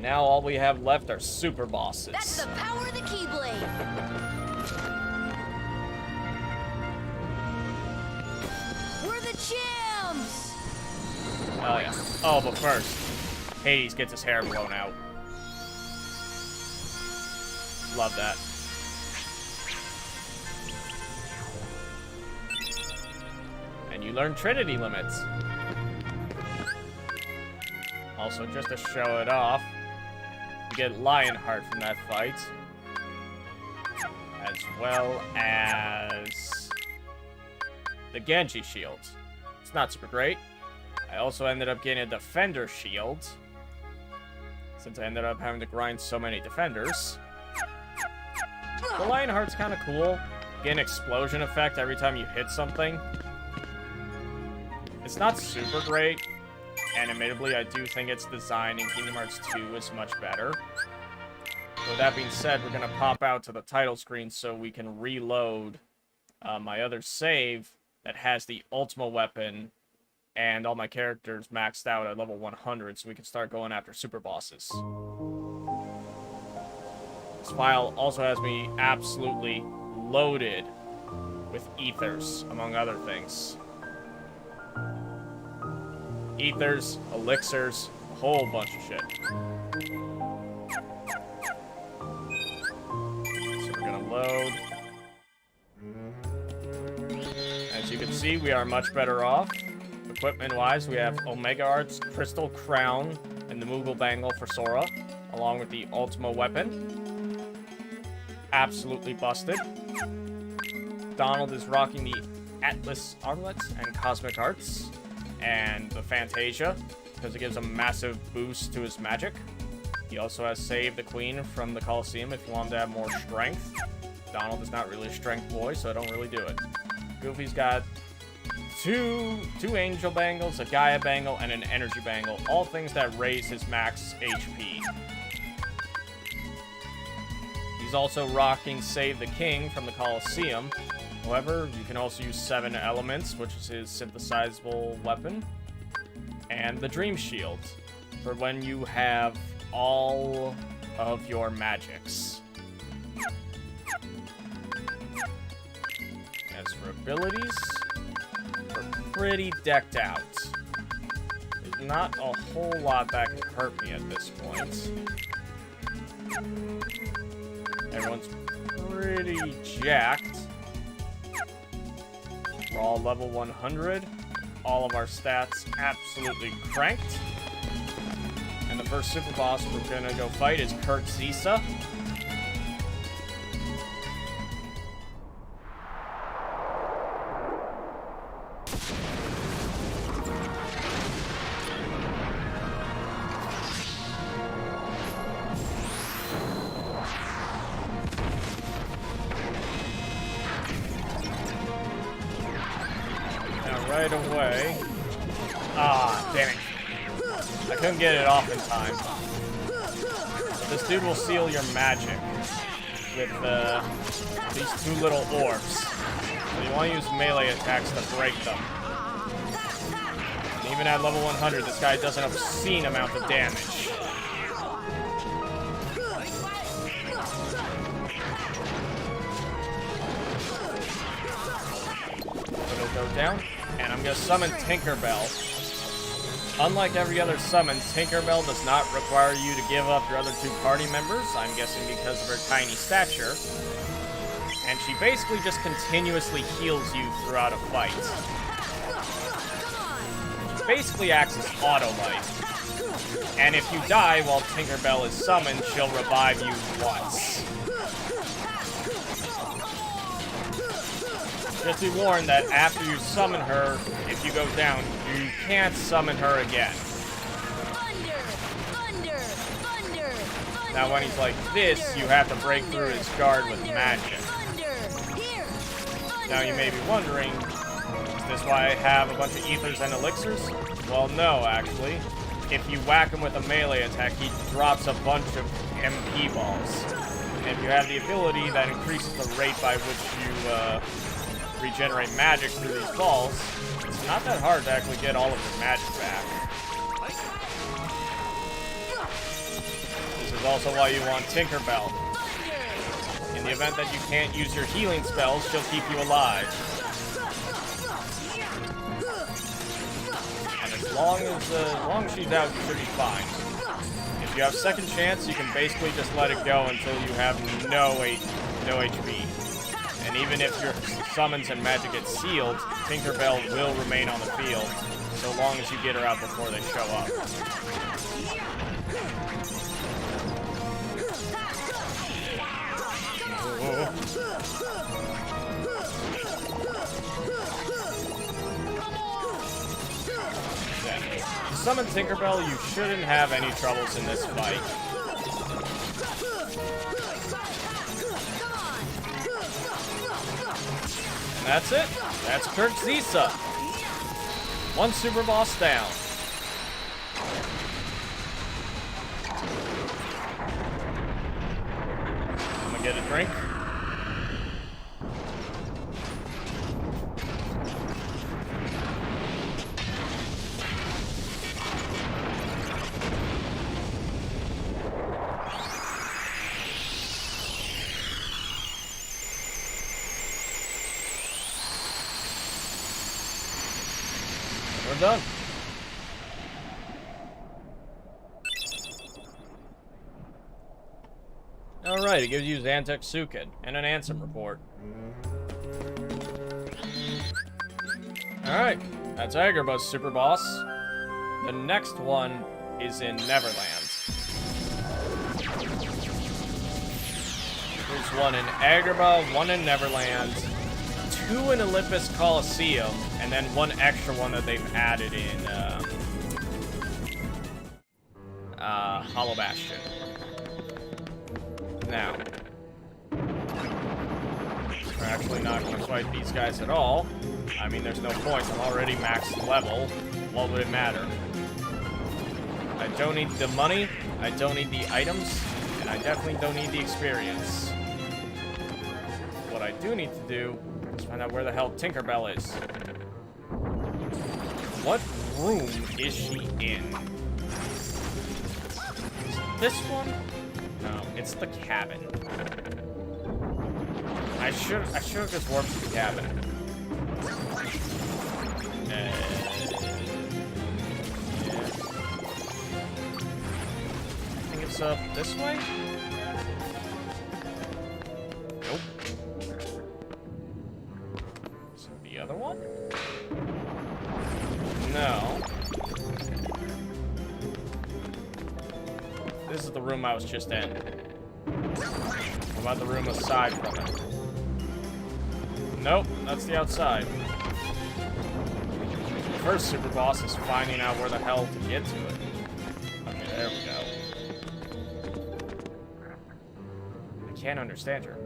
now all we have left are super bosses.
That's the power of the Keyblade. We're the champs.
Oh, yeah. Oh, but first, Hades gets his hair blown out. Love that. And you learn Trinity limits. Also, just to show it off, you get Lionheart from that fight. As well as the Genji shield. It's not super great. I also ended up getting a Defender shield, since I ended up having to grind so many Defenders. The Lionheart's kind of cool. Get an explosion effect every time you hit something. It's not super great, and admittedly, I do think its design in Kingdom Hearts 2 is much better. With that being said, we're going to pop out to the title screen so we can reload my other save that has the Ultima weapon and all my characters maxed out at level 100 so we can start going after super bosses. This file also has me absolutely loaded with ethers, among other things. Ethers, elixirs, a whole bunch of shit. So we're gonna load. As you can see, we are much better off. Equipment-wise, we have Omega Arts, Crystal Crown, and the Moogle Bangle for Sora, along with the Ultima weapon. Absolutely busted. Donald is rocking the Atlas Armlet and Cosmic Arts, and the Fantasia, because it gives a massive boost to his magic. He also has Save the Queen from the Colosseum if you want him to have more strength. Donald is not really a strength boy, so I don't really do it. Goofy's got two Angel Bangles, a Gaia Bangle, and an Energy Bangle, all things that raise his max HP. He's also rocking Save the King from the Colosseum. However, you can also use 7 Elements, which is his synthesizable weapon, and the Dream Shield, for when you have all of your magics. As for abilities, we're pretty decked out. There's not a whole lot that can hurt me at this point. Everyone's pretty jacked. We're all level 100. All of our stats absolutely cranked. And the first super boss we're gonna go fight is Kurt Zisa. Right away. Ah, damn it. I couldn't get it off in time. This dude will seal your magic with these 2 little orbs. So you want to use melee attacks to break them. And even at level 100, this guy does an obscene amount of damage. So it'll go down. And I'm going to summon Tinkerbell. Unlike every other summon, Tinkerbell does not require you to give up your other 2 party members, I'm guessing because of her tiny stature. And she basically just continuously heals you throughout a fight. She basically acts as auto-life. And if you die while Tinkerbell is summoned, she'll revive you once. Just be warned that after you summon her, if you go down, you can't summon her again. Now when he's like this, you have to break through his guard with magic. Now you may be wondering, is this why I have a bunch of ethers and elixirs? Well, no, actually. If you whack him with a melee attack, he drops a bunch of MP balls. And if you have the ability that increases the rate by which you, regenerate magic through these balls, it's not that hard to actually get all of your magic back. is also why you want Tinkerbell. In the event that you can't use your healing spells, she'll keep you alive. And as long as she's out, you should be fine. If you have second chance, you can basically just let it go until you have no HP. And even if your summons and magic get sealed, Tinkerbell will remain on the field, so long as you get her out before they show up. To summon Tinkerbell, you shouldn't have any troubles in this fight. And that's it. That's Kirk-Zisa. One super boss down. I'm gonna get a drink. We're done. Alright, it gives you Zantek Sukin and an Ansem report. Alright, that's Agrabah's super boss. The next one is in Neverland. There's one in Agrabah, one in Neverland, 2 in Olympus Coliseum, and then one extra one that they've added in Hollow Bastion. Now, we're actually not going to fight these guys at all. I mean, there's no point. I'm already max level. What would it matter? I don't need the money, I don't need the items, and I definitely don't need the experience. What I do need to do is find out where the hell Tinkerbell is. What room is she in? Is it this one? No, it's the cabin. I should have just warped to the cabin. Yeah. I think it's up this way? Nope. Is it the other one? No. This is the room I was just in. What about the room aside from it? Nope, that's the outside. The first super boss is finding out where the hell to get to it. Okay, there we go. I can't understand her.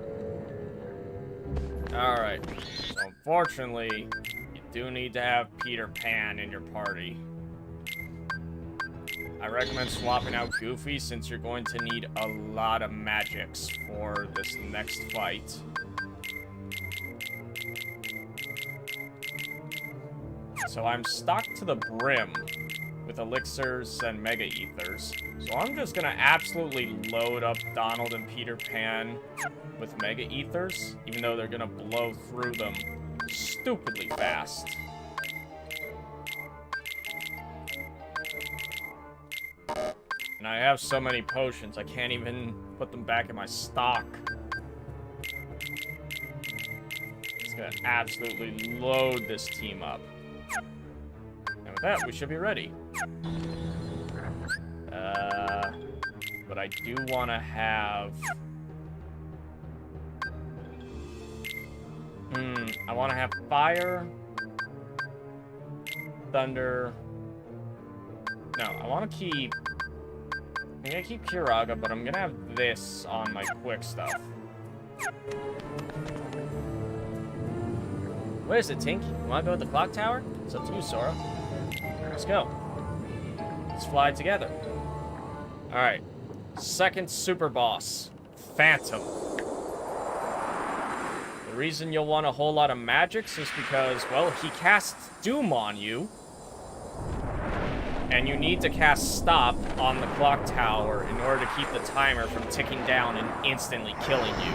Alright. So unfortunately, you do need to have Peter Pan in your party. I recommend swapping out Goofy since you're going to need a lot of magics for this next fight. So I'm stocked to the brim with elixirs and mega ethers. So I'm just gonna absolutely load up Donald and Peter Pan with mega ethers, even though they're gonna blow through them stupidly fast. And I have so many potions, I can't even put them back in my stock. It's gonna absolutely load this team up. And with that, we should be ready. But I do want to have... I want to have fire, thunder... No, I want to keep... I'm gonna keep Kiraga, but I'm gonna have this on my quick stuff.
Where is it, Tink? You wanna go to the clock tower? It's up to you, Sora.
Let's go. Let's fly together. Alright. Second super boss. Phantom. The reason you'll want a whole lot of magics is because, well, he casts Doom on you. And you need to cast Stop on the clock tower in order to keep the timer from ticking down and instantly killing you.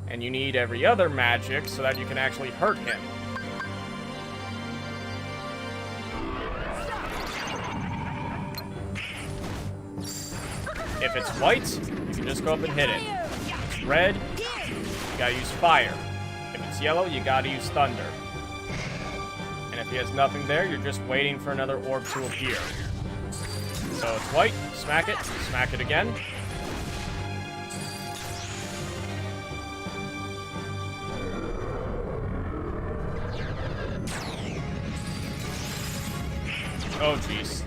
And you need every other magic so that you can actually hurt him. If it's white, you can just go up and hit it. If it's red, you gotta use fire. If it's yellow, you gotta use thunder. And if he has nothing there, you're just waiting for another orb to appear. So it's white, smack it again. Oh, jeez.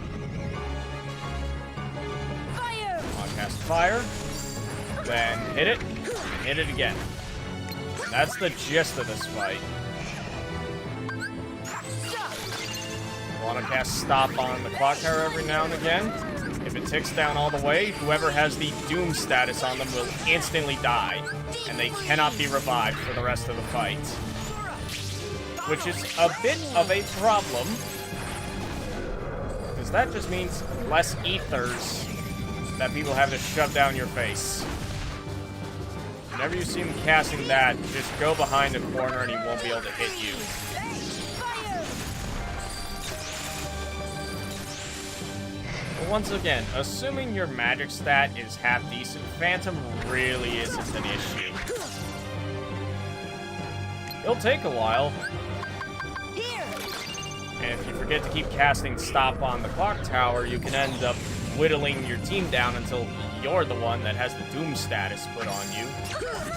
I'll cast fire, then hit it, and hit it again. That's the gist of this fight. Want to cast Stop on the clock tower every now and again. If it ticks down all the way, whoever has the Doom status on them will instantly die, and they cannot be revived for the rest of the fight. Which is a bit of a problem, because that just means less ethers that people have to shove down your face. Whenever you see him casting that, just go behind a corner and he won't be able to hit you. But once again, assuming your magic stat is half decent, Phantom really isn't an issue. It'll take a while. And if you forget to keep casting Stop on the clock tower, you can end up whittling your team down until you're the one that has the Doom status put on you.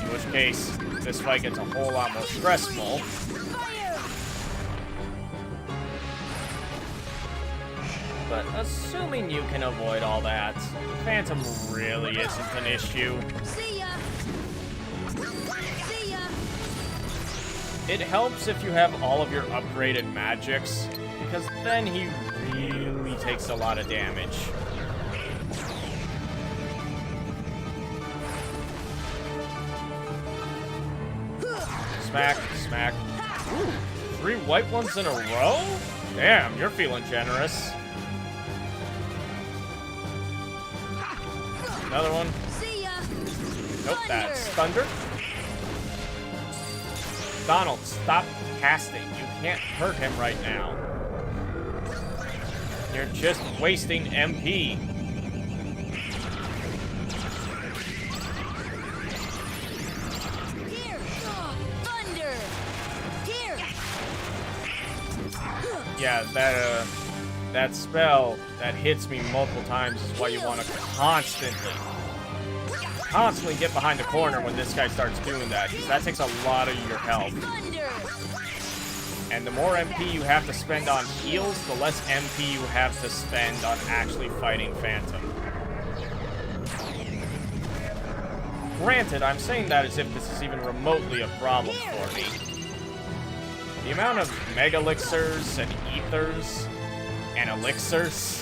In which case, this fight gets a whole lot more stressful. But assuming you can avoid all that, Phantom really isn't an issue.
See ya. See ya.
It helps if you have all of your upgraded magics, because then he really takes a lot of damage. Smack, smack. Ooh, 3 white ones in a row? Damn, you're feeling generous. Another one.
See ya.
Nope, that's thunder. Donald, stop casting. You can't hurt him right now. You're just wasting MP.
Here. Thunder. Here.
Yeah, that spell that hits me multiple times is why you want to constantly get behind the corner when this guy starts doing that, because that takes a lot of your health.
Thunder.
And the more MP you have to spend on heals, the less MP you have to spend on actually fighting Phantom. Granted, I'm saying that as if this is even remotely a problem for me. The amount of Mega Elixirs and Ethers and Elixirs...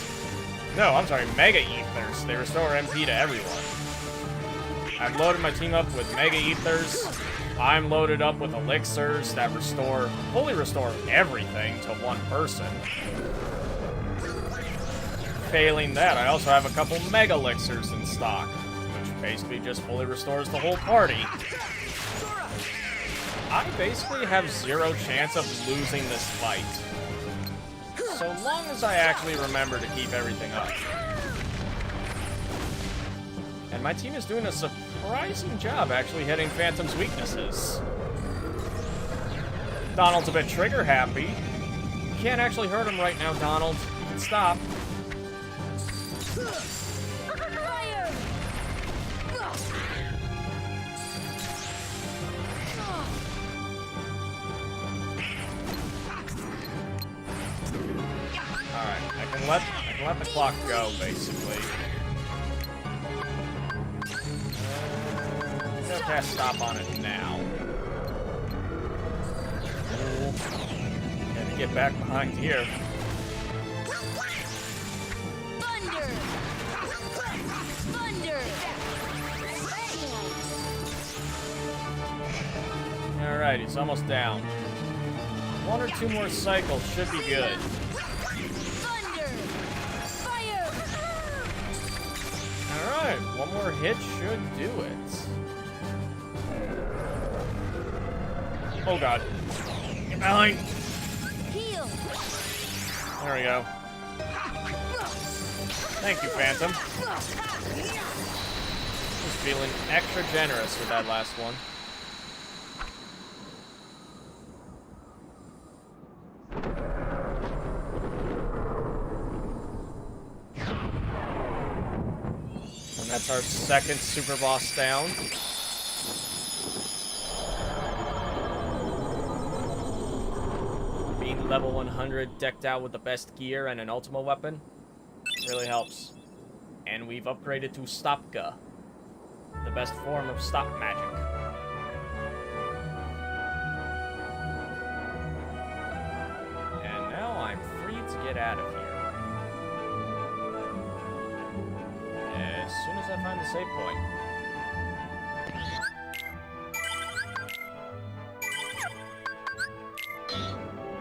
No, I'm sorry, Mega Ethers. They restore MP to everyone. I've loaded my team up with Mega Ethers. I'm loaded up with Elixirs that fully restore everything to one person. Failing that, I also have a couple Mega Elixirs in stock, which basically just fully restores the whole party. I basically have 0 chance of losing this fight, so long as I actually remember to keep everything up. And my team is doing a surprising job actually hitting Phantom's weaknesses. Donald's a bit trigger happy. You can't actually hurt him right now, Donald. You can stop.
Fire.
Alright, I can let the clock go, basically. I'm gonna cast Stop on it now. Gotta get back behind here.
Thunder. Thunder.
Alright, he's almost down. 1 or 2 more cycles should be good.
Thunder! Fire!
Alright, 1 more hit should do it. Oh god. Get behind!
Heal!
There we go. Thank you, Phantom. Just feeling extra generous with that last one. And that's our second super boss down. Being level 100, decked out with the best gear and an Ultima weapon really helps. And we've upgraded to Stopka, the best form of stop magic. And now I'm free to get out of here. As soon as I find the save point.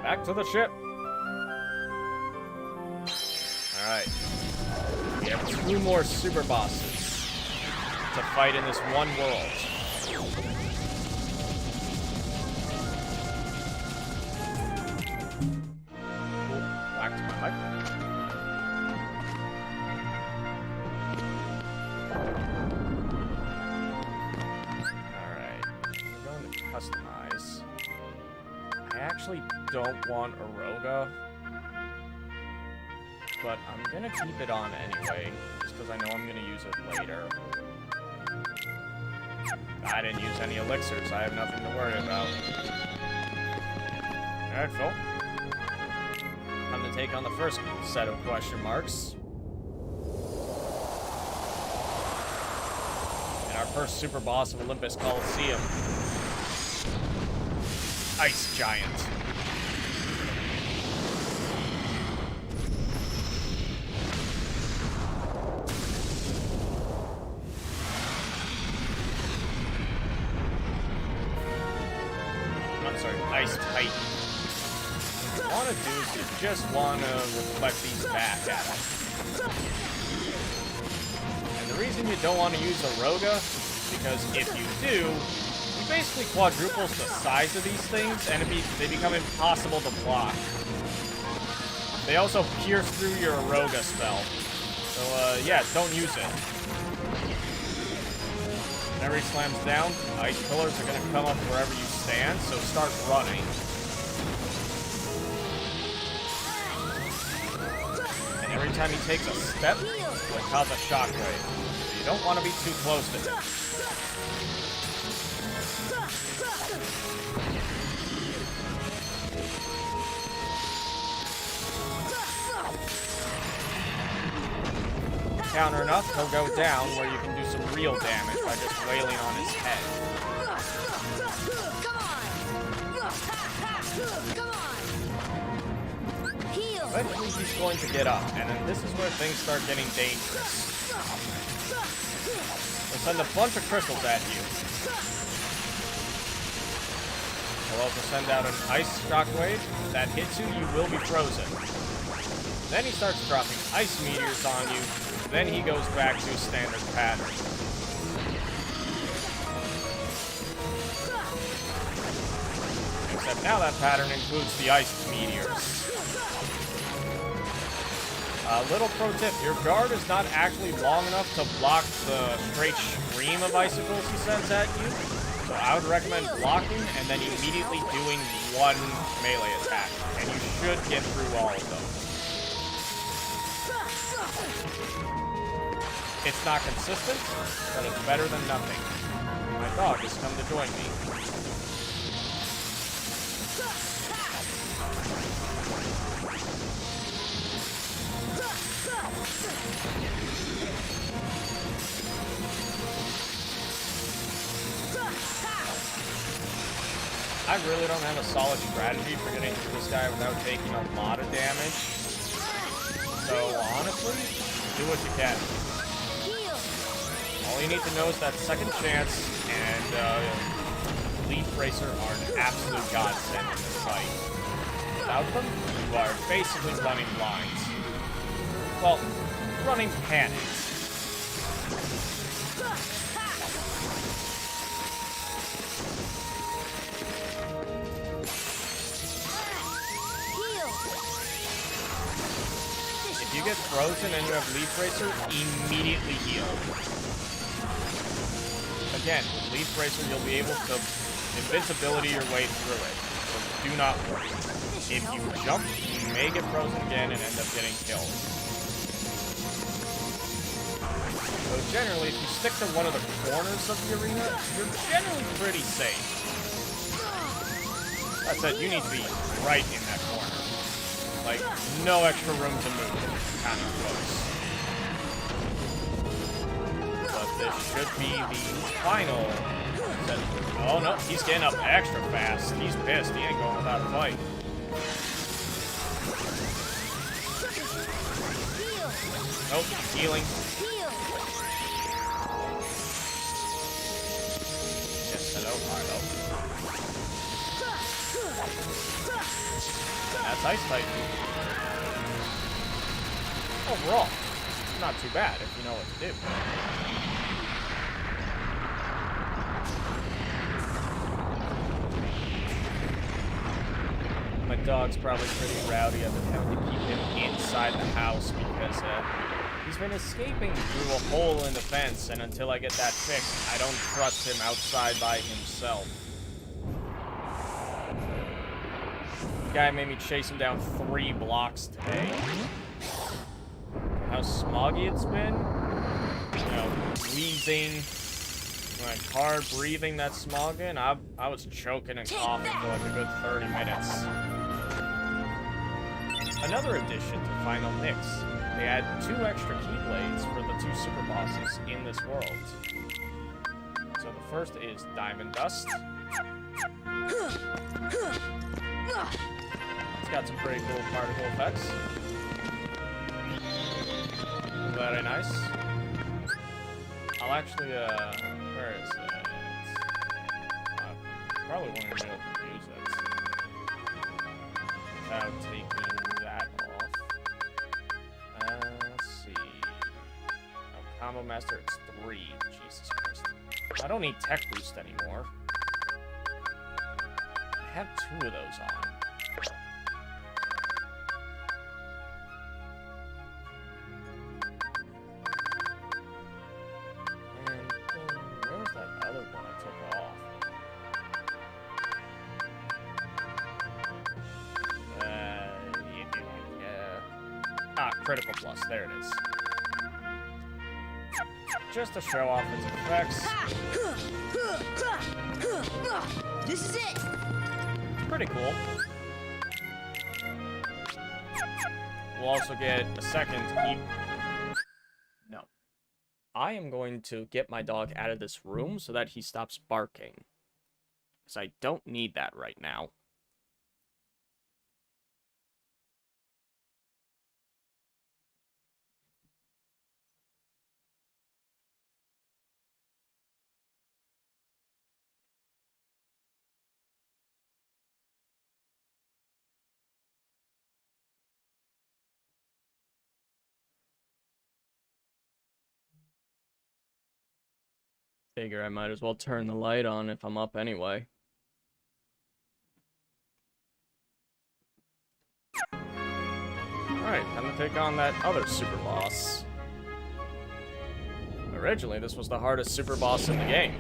Back to the ship. Alright. We have 2 more super bosses to fight in this one world. Cool. Back to my mic. Alright. We're going to customize. I actually don't want Aroga, but I'm gonna keep it on anyway, just because I know I'm gonna use it later. I didn't use any elixirs, I have nothing to worry about. Alright, Phil. Time to take on the first set of question marks. And our first super boss of Olympus Coliseum. Ice Giant. Ice Titan. What you want to do is you just want to reflect these back at him. And the reason you don't want to use Aroga is because if you do, you basically quadruples the size of these things, and they become impossible to block. They also pierce through your Aroga spell. So, yeah, don't use it. Whenever he slams down, ice pillars are going to come up wherever you stand, so start running. And every time he takes a step, it'll cause a shockwave. So you don't want to be too close to him. Counter enough, he'll go down where you can do some real damage by just wailing on his head. Eventually he's going to get up, and then this is where things start getting dangerous. He'll send a bunch of crystals at you. He'll also send out an ice shockwave. If that hits you, you will be frozen. Then he starts dropping ice meteors on you. Then he goes back to standard pattern. Except now that pattern includes the ice meteors. Little pro tip, your guard is not actually long enough to block the straight stream of icicles he sends at you. So I would recommend blocking and then immediately doing one melee attack. And you should get through all of them. It's not consistent, but it's better than nothing. My dog has come to join me. I really don't have a solid strategy for getting through this guy without taking a lot of damage. So honestly, do what you can. All you need to know is that second chance and Leaf Racer are an absolute godsend in this fight. without them, you are basically running blind. Well, running panics. If you get frozen and you have Leaf Racer, immediately heal. Again, with Leaf Racer, you'll be able to invincibility your way through it, so do not worry. If you jump, you may get frozen again and end up getting killed. So generally, if you stick to one of the corners of the arena, you're generally pretty safe. That said, you need to be right in that corner. Like, no extra room to move. Kind of close. But this should be the final. Oh no, he's getting up extra fast. He's pissed. He ain't going without a fight. Nope, he's healing. Yes, hello, Marlo. That's Ice Titan. Overall, not too bad if you know what to do. My dog's probably pretty rowdy. I've been having to keep him inside the house because he's been escaping through a hole in the fence, and until I get that fixed, I don't trust him outside by himself. The guy made me chase him down 3 blocks today. How smoggy it's been. You know, wheezing, like hard breathing, that smog in. I was choking and coughing for like a good 30 minutes. Another addition to Final Mix. They add 2 extra Keyblades for the 2 super bosses in this world. So the first is Diamond Dust. It's got some pretty cool particle effects. Very nice. I'll actually, where is it? Probably won't even be able to use it without taking that off. Let's see. Oh, Combo Master, it's 3. Jesus Christ. I don't need Tech Boost anymore. I have 2 of those on. Critical Plus, there it is. Just to show off its effects.
This is it.
Pretty cool. We'll also get a second No. I am going to get my dog out of this room so that he stops barking. Because I don't need that right now. Figure I might as well turn the light on if I'm up anyway. Alright, time to take on that other super boss. Originally, this was the hardest super boss in the game.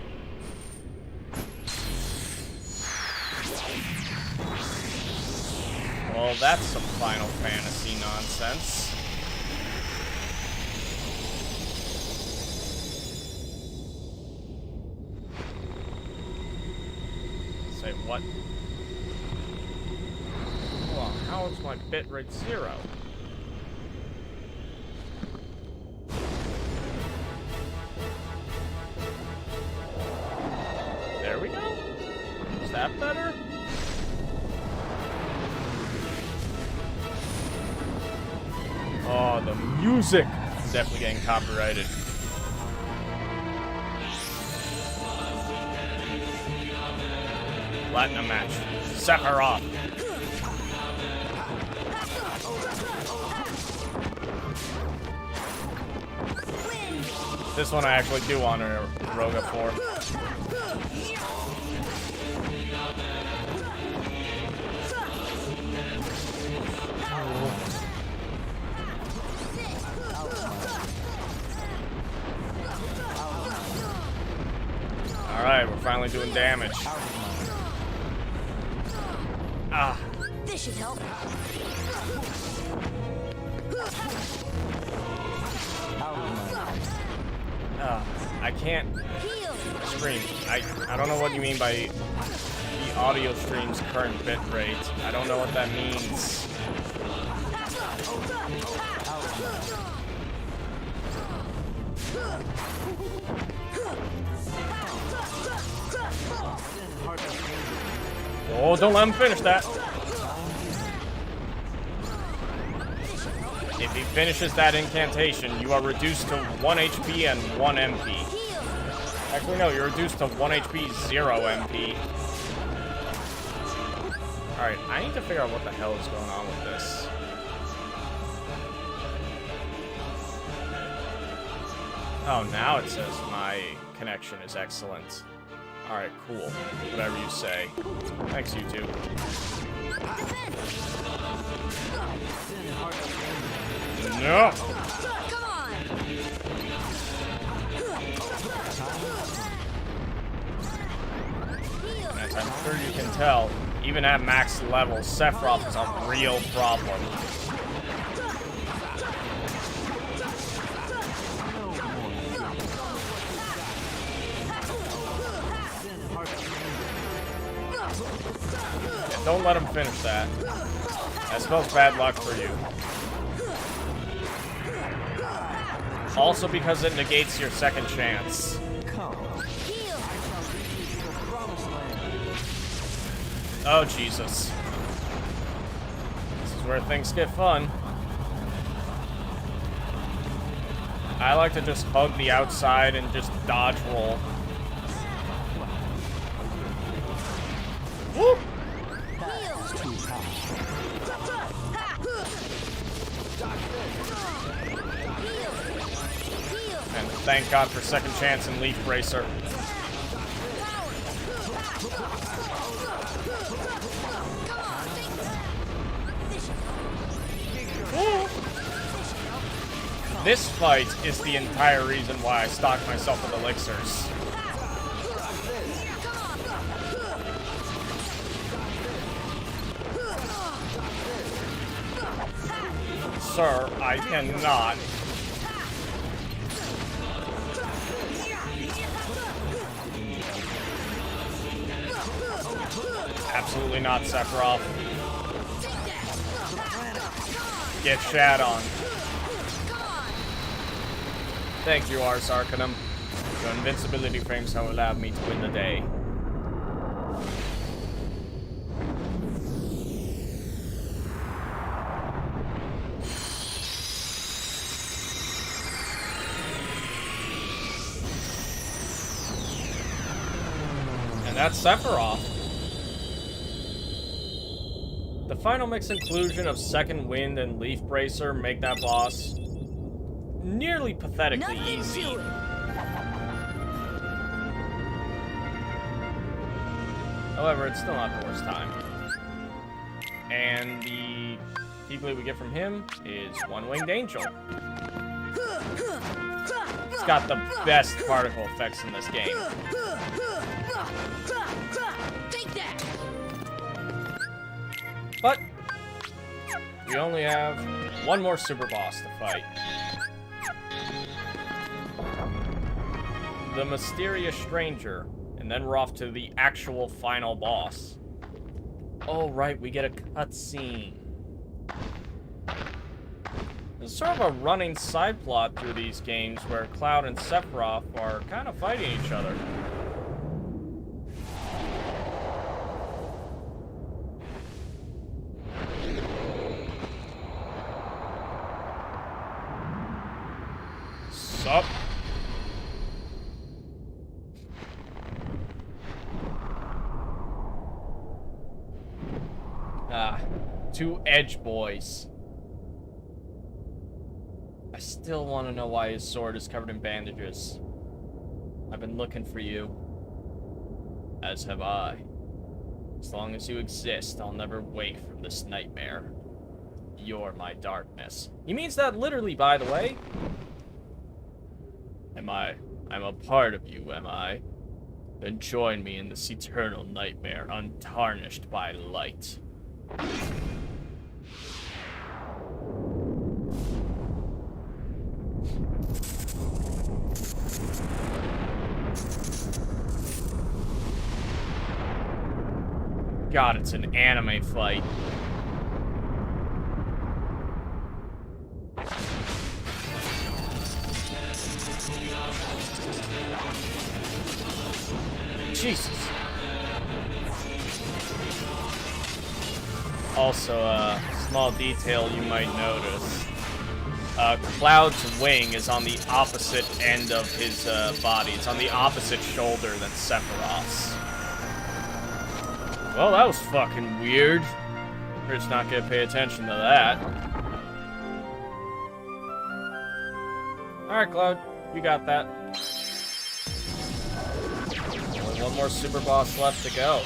Well, that's some Final Fantasy nonsense. Say what? Well, how is my bitrate 0? There we go. Is that better? Oh, the music is definitely getting copyrighted. Platinum match. Sephiroth. This one I actually do honor Roga for. Alright, we're finally doing damage. Ah.
This should help.
I can't stream. I don't know what you mean by the audio stream's current bit rate. I don't know what that means. Oh, don't let him finish that. If he finishes that incantation, you are reduced to 1 HP and 1 MP. Actually, no, you're reduced to 1 HP, 0 MP. Alright, I need to figure out what the hell is going on with this. Oh, now it says my connection is excellent. Alright, cool. Whatever you say. Thanks, YouTube. No!
Come on.
As I'm sure you can tell, even at max level, Sephiroth is a real problem. Yeah, don't let him finish that. That spells bad luck for you. Also because it negates your second chance. Oh, Jesus. This is where things get fun. I like to just hug the outside and just dodge roll. Whoop! And thank God for second chance and Leaf Bracer. This fight is the entire reason why I stock myself with elixirs. Sir, I cannot. Absolutely not, Sephiroth. Get shat on. Thank you, Ars Arcanum. Your invincibility frames have allowed me to win the day. And that's Sephiroth. The final mix inclusion of Second Wind and Leaf Bracer make that boss nearly pathetically easy. However, it's still not the worst time. And the Keyblade we get from him is One-Winged Angel. It's got the best particle effects in this game. But we only have one more super boss to fight. The Mysterious Stranger, and then we're off to the actual final boss. Oh, right, we get a cutscene. There's sort of a running side plot through these games where Cloud and Sephiroth are kind of fighting each other. Sup? Two Edge boys. I still want to know why his sword is covered in bandages. I've been looking for you. As have I. As long as you exist, I'll never wake from this nightmare. You're my darkness. He means that literally, by the way. I'm a part of you, am I? Then join me in this eternal nightmare, untarnished by light. God, it's an anime fight. Jesus. Also, a small detail you might notice. Cloud's wing is on the opposite end of his body. It's on the opposite shoulder than Sephiroth's. Well, that was fucking weird. We're just not gonna pay attention to that. Alright, Cloud. You got that. Only one more super boss left to go.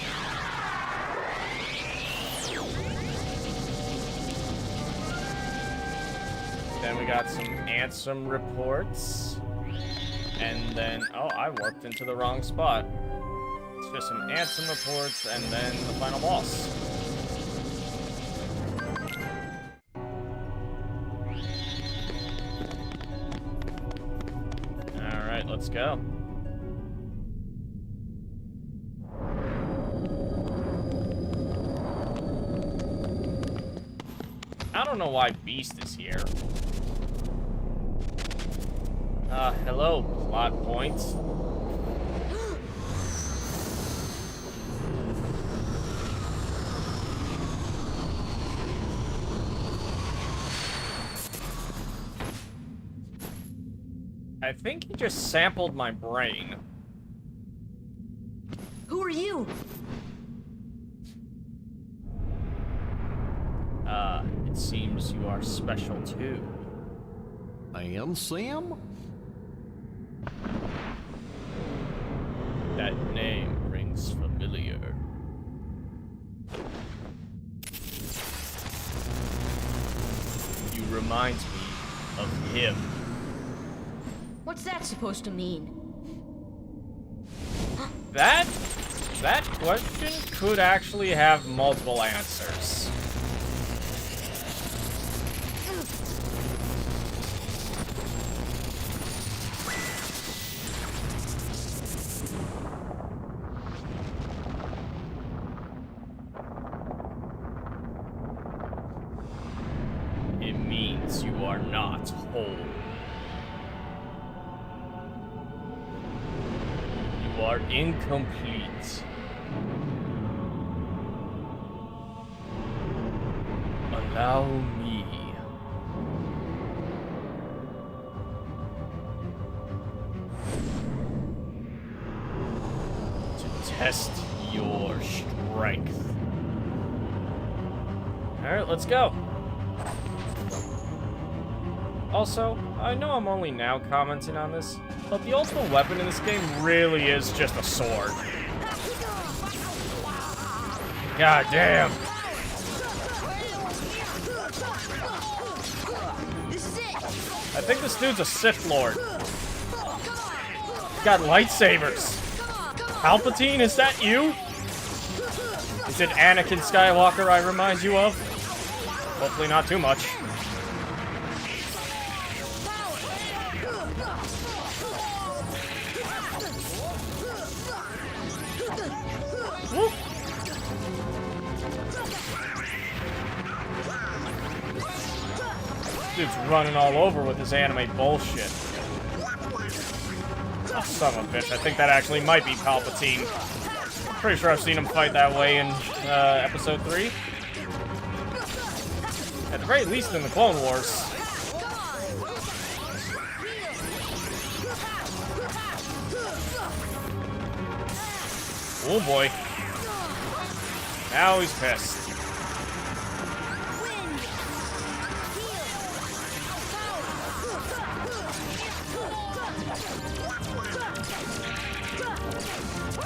Then we got some Ansem reports. And then... oh, I warped into the wrong spot. It's just some Ansem reports and then the final boss. Alright, let's go. I don't know why Beast is here. Hello, plot points. I think he just sampled my brain.
Who are you?
It seems you are special too.
I am Sam?
That name rings familiar. You remind me of him.
What's that supposed to mean?
That question could actually have multiple answers. It means you are not whole. You are incomplete. Allow me. To test your strength. Alright, let's go. Also, I know I'm only now commenting on this, but the ultimate weapon in this game really is just a sword. God damn. I think this dude's a Sith Lord. He's got lightsabers. Palpatine, is that you? Is it Anakin Skywalker I remind you of? Hopefully not too much. Woo. Dude's running all over with his anime bullshit. Oh, son of a bitch. I think that actually might be Palpatine. I'm pretty sure I've seen him fight that way in episode 3. At the very least in the Clone Wars. Oh boy. Now he's pissed.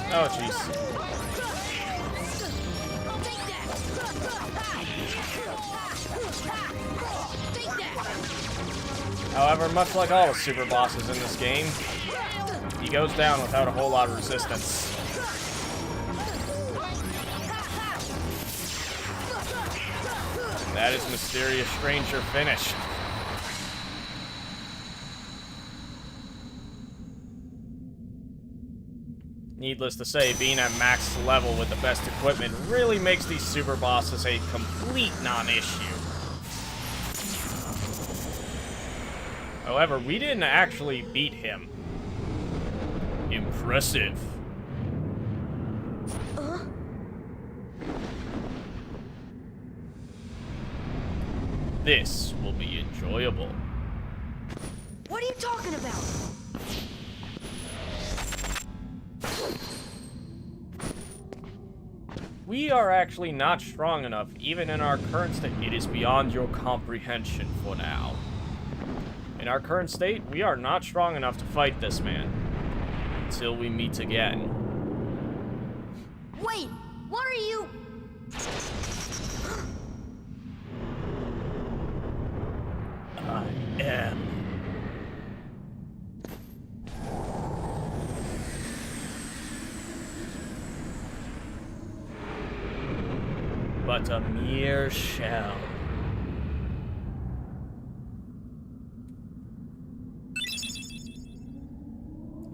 Oh, jeez.
I'll take that. Take that.
However, much like all the super bosses in this game, he goes down without a whole lot of resistance. That is Mysterious Stranger finished. Needless to say, being at max level with the best equipment really makes these super bosses a complete non-issue. However, we didn't actually beat him. Impressive. This will be enjoyable.
What are you talking about?
We are actually not strong enough, even in our current state. It is beyond your comprehension for now. In our current state, we are not strong enough to fight this man. Until we meet again.
Wait, what are you?
I am. But a mere shell.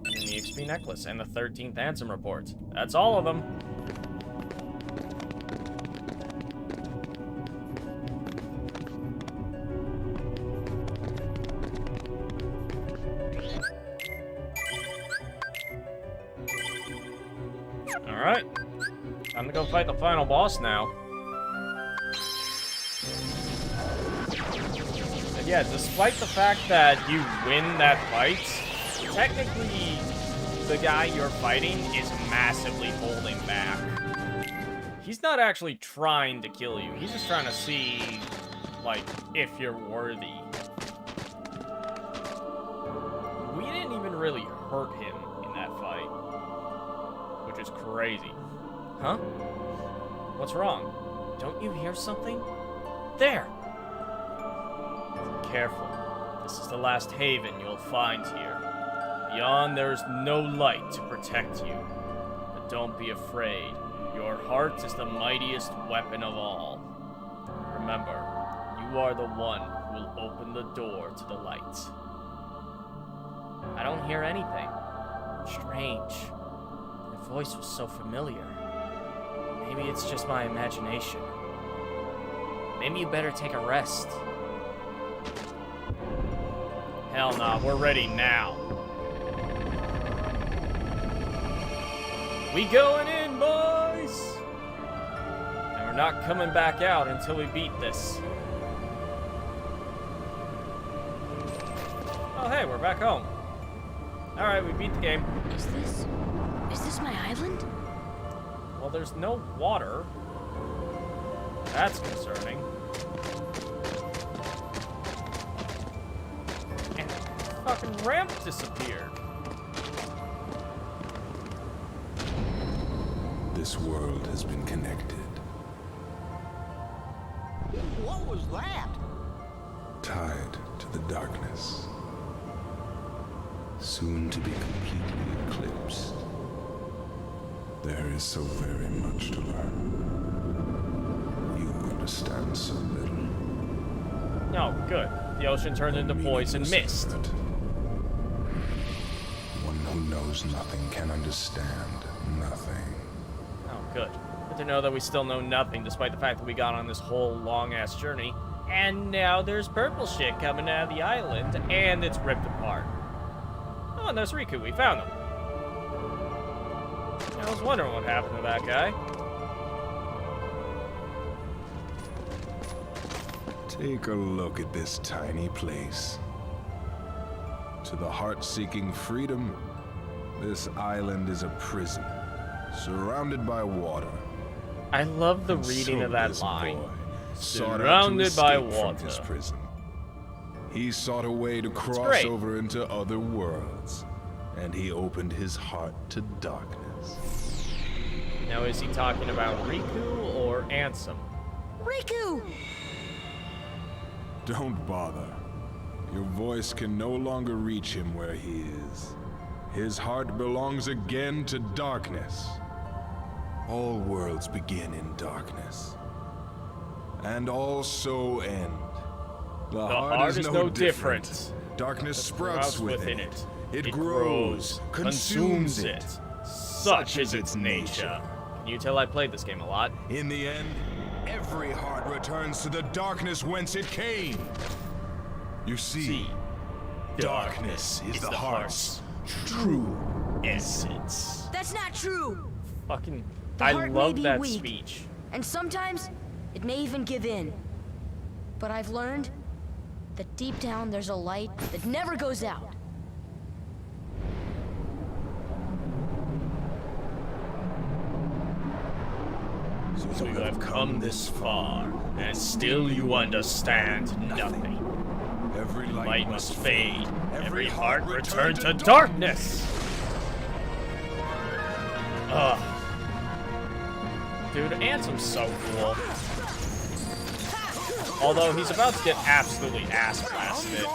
And the XP necklace and the 13th Ansem report. That's all of them. Alright. Time to go fight the final boss now. And yeah, despite the fact that you win that fight, technically the guy you're fighting is massively holding back. He's not actually trying to kill you. He's just trying to see, like, if you're worthy. We didn't even really hurt him in that fight. Which is crazy. Huh? What's wrong? Don't you hear something? There! Careful. This is the last haven you'll find here. Beyond, there is no light to protect you. But don't be afraid. Your heart is the mightiest weapon of all. Remember, you are the one who will open the door to the light. I don't hear anything. Strange. Her voice was so familiar. Maybe it's just my imagination. Maybe you better take a rest. Hell nah, we're ready now. We going in, boys! And we're not coming back out until we beat this. Oh hey, we're back home. Alright, we beat the game.
Is this my island?
Well, there's no water. That's concerning. And the fucking ramp disappeared.
This world has been connected.
What was that?
Tied to the darkness. Soon to be completely eclipsed. There is so very much to learn. You understand so little.
Oh, good. The ocean turned into poison mist.
One who knows nothing can understand nothing.
Oh, good. Good to know that we still know nothing, despite the fact that we got on this whole long-ass journey. And now there's purple shit coming out of the island, and it's ripped apart. Oh, and there's Riku. We found him. I was wondering what happened to that guy.
Take a look at this tiny place. To the heart seeking freedom, this island is a prison, surrounded by water.
I love the
And
reading
so
of that
this
line.
boy sought out to
Surrounded by
escape from
water.
his prison. He sought a way to cross
great.
over into other worlds, and he opened his heart to darkness.
Now, is he talking about Riku or Ansem?
Riku!
Don't bother. Your voice can no longer reach him where he is. His heart belongs again to darkness. All worlds begin in darkness. And all so end. The
heart is no different.
Darkness sprouts within it. It
grows,
grows, consumes it.
Such is its nature. Can you tell I played this game a lot?
In the end, every heart returns to the darkness whence it came. You see, darkness is the heart's true essence.
That's not true!
Fucking,
The
I
heart may
love
be
that
weak.
speech.
And sometimes, it may even give in. But I've learned that deep down there's a light that never goes out.
So you have come this far, and still you understand nothing.
Every
Light must fade, every heart return to darkness! Ugh. Dude, Ansem's so cool. Although he's about to get absolutely ass blasted.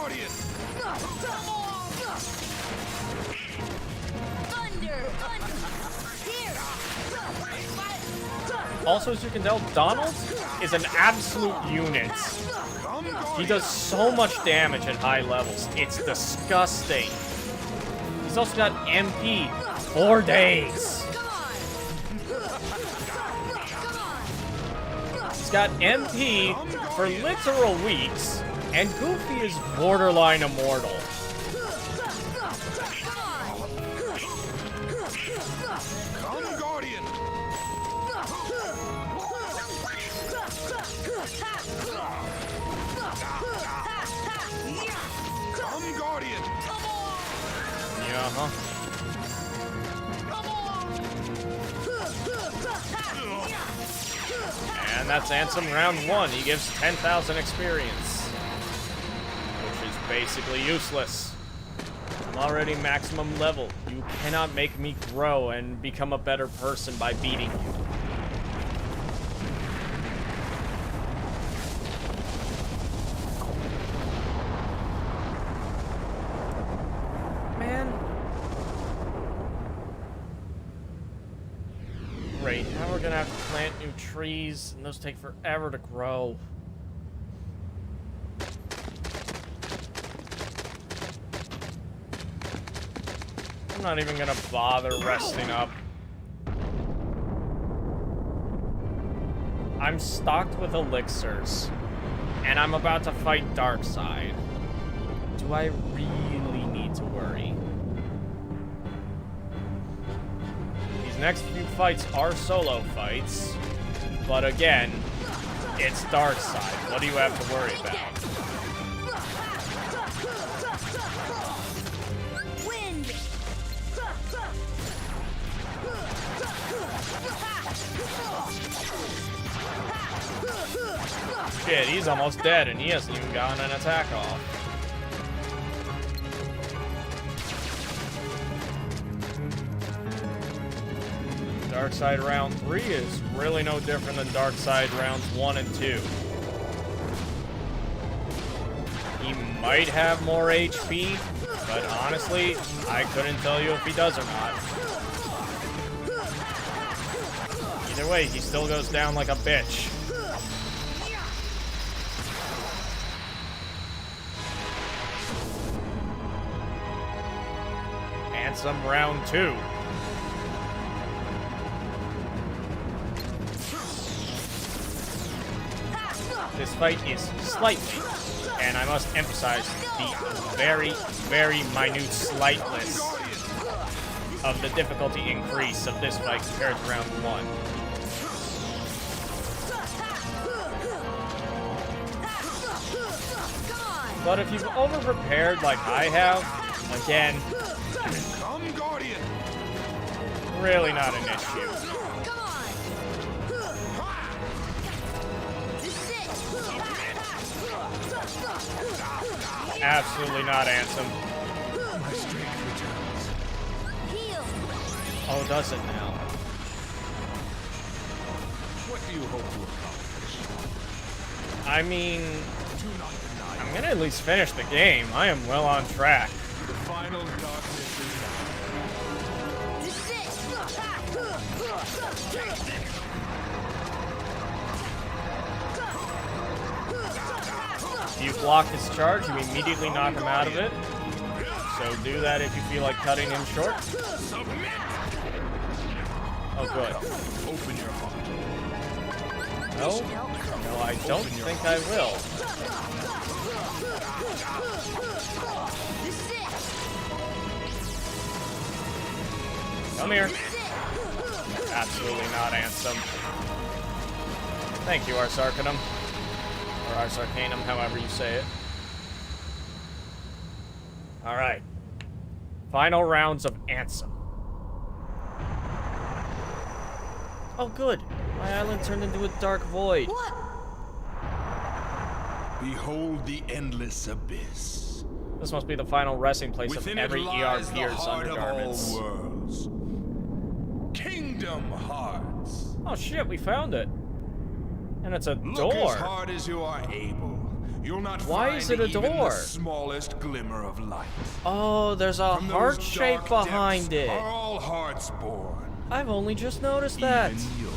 Thunder! Here!
Also, as you can tell, Donald is an absolute unit. He does so much damage at high levels. It's disgusting. He's also got MP 4 days. He's got MP for literal weeks, and Goofy is borderline immortal.
Come, Guardian! Come, Guardian!
Yeah, huh? And that's Ansem round 1. He gives 10,000 experience, which is basically useless. I'm already maximum level. You cannot make me grow and become a better person by beating you. Man. Great, now we're gonna have to plant new trees, and those take forever to grow. I'm not even gonna bother resting up. I'm stocked with elixirs, and I'm about to fight Darkseid. Do I really need to worry? These next few fights are solo fights, but again, it's Darkseid. What do you have to worry about?
Wind!
Shit, he's almost dead, and he hasn't even gotten an attack off. Darkseid round 3 is really no different than Darkseid rounds 1 and 2. He might have more HP, but honestly, I couldn't tell you if he does or not. Either way, he still goes down like a bitch. Ansem round 2. This fight is slightly, and I must emphasize the very, very minute slightness of the difficulty increase of this fight compared to round 1. But if you've over-prepared like I have, again,
Come, Guardian!
really not an issue.
Come on! This is it!
Absolutely not, Ansem.
My strength returns.
Heal!
Oh, does it now?
do you hope to accomplish?
I mean, I'm gonna at least finish the game. I am well on track.
The final darkness is
If you block his charge, you immediately knock him out of it. So do that if you feel like cutting him short. Oh, good.
open your heart.
No? No, I don't think I will. Come here. Absolutely not, Ansem. Thank you, Arsarcanum. Or Arsarcanum, however you say it. Alright. Final rounds of Ansem. Oh, good. My island turned into a dark void.
What?
Behold the endless abyss.
This must be the final resting place
Within
of every
it lies the
ERPer's
heart of all
undergarments.
worlds. Kingdom Hearts.
Oh shit, we found it. And it's a
Look
door.
as hard as you are able. You'll not
Why
find
is it a
even
door?
the smallest glimmer of light.
Oh, there's a
From those
heart shape
dark
behind
depths
it.
Are all hearts born?
I've only just noticed that.
Even yours.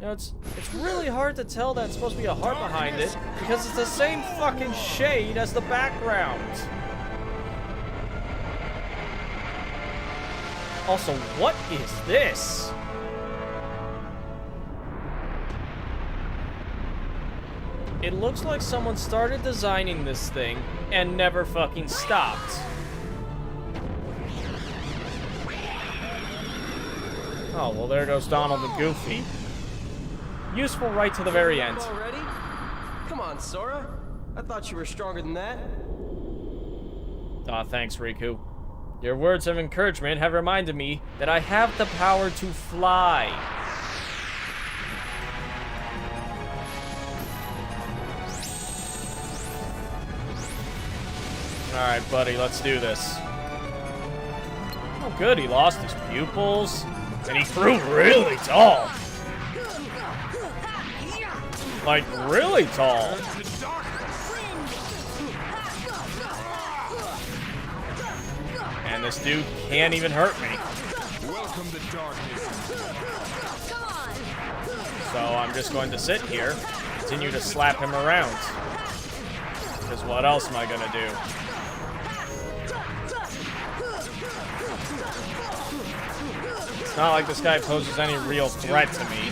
You know, it's really hard to tell that it's supposed to be a heart behind it because it's the same fucking shade as the background. Also, what is this? It looks like someone started designing this thing and never fucking stopped. Oh, well, there goes Donald and Goofy. Useful right to the very end.
Already? Come on, Sora. I thought you were stronger than that.
Aw, thanks, Riku. Your words of encouragement have reminded me that I have the power to fly. Alright, buddy, let's do this. Oh, good, he lost his pupils. And he grew really tall. Like, really tall. And this dude can't even hurt me.
Welcome to darkness.
So I'm just going to sit here, continue to slap him around. Because what else am I going to do? It's not like this guy poses any real threat to me.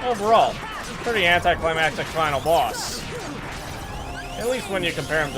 Overall, pretty anticlimactic final boss. At least when you compare him to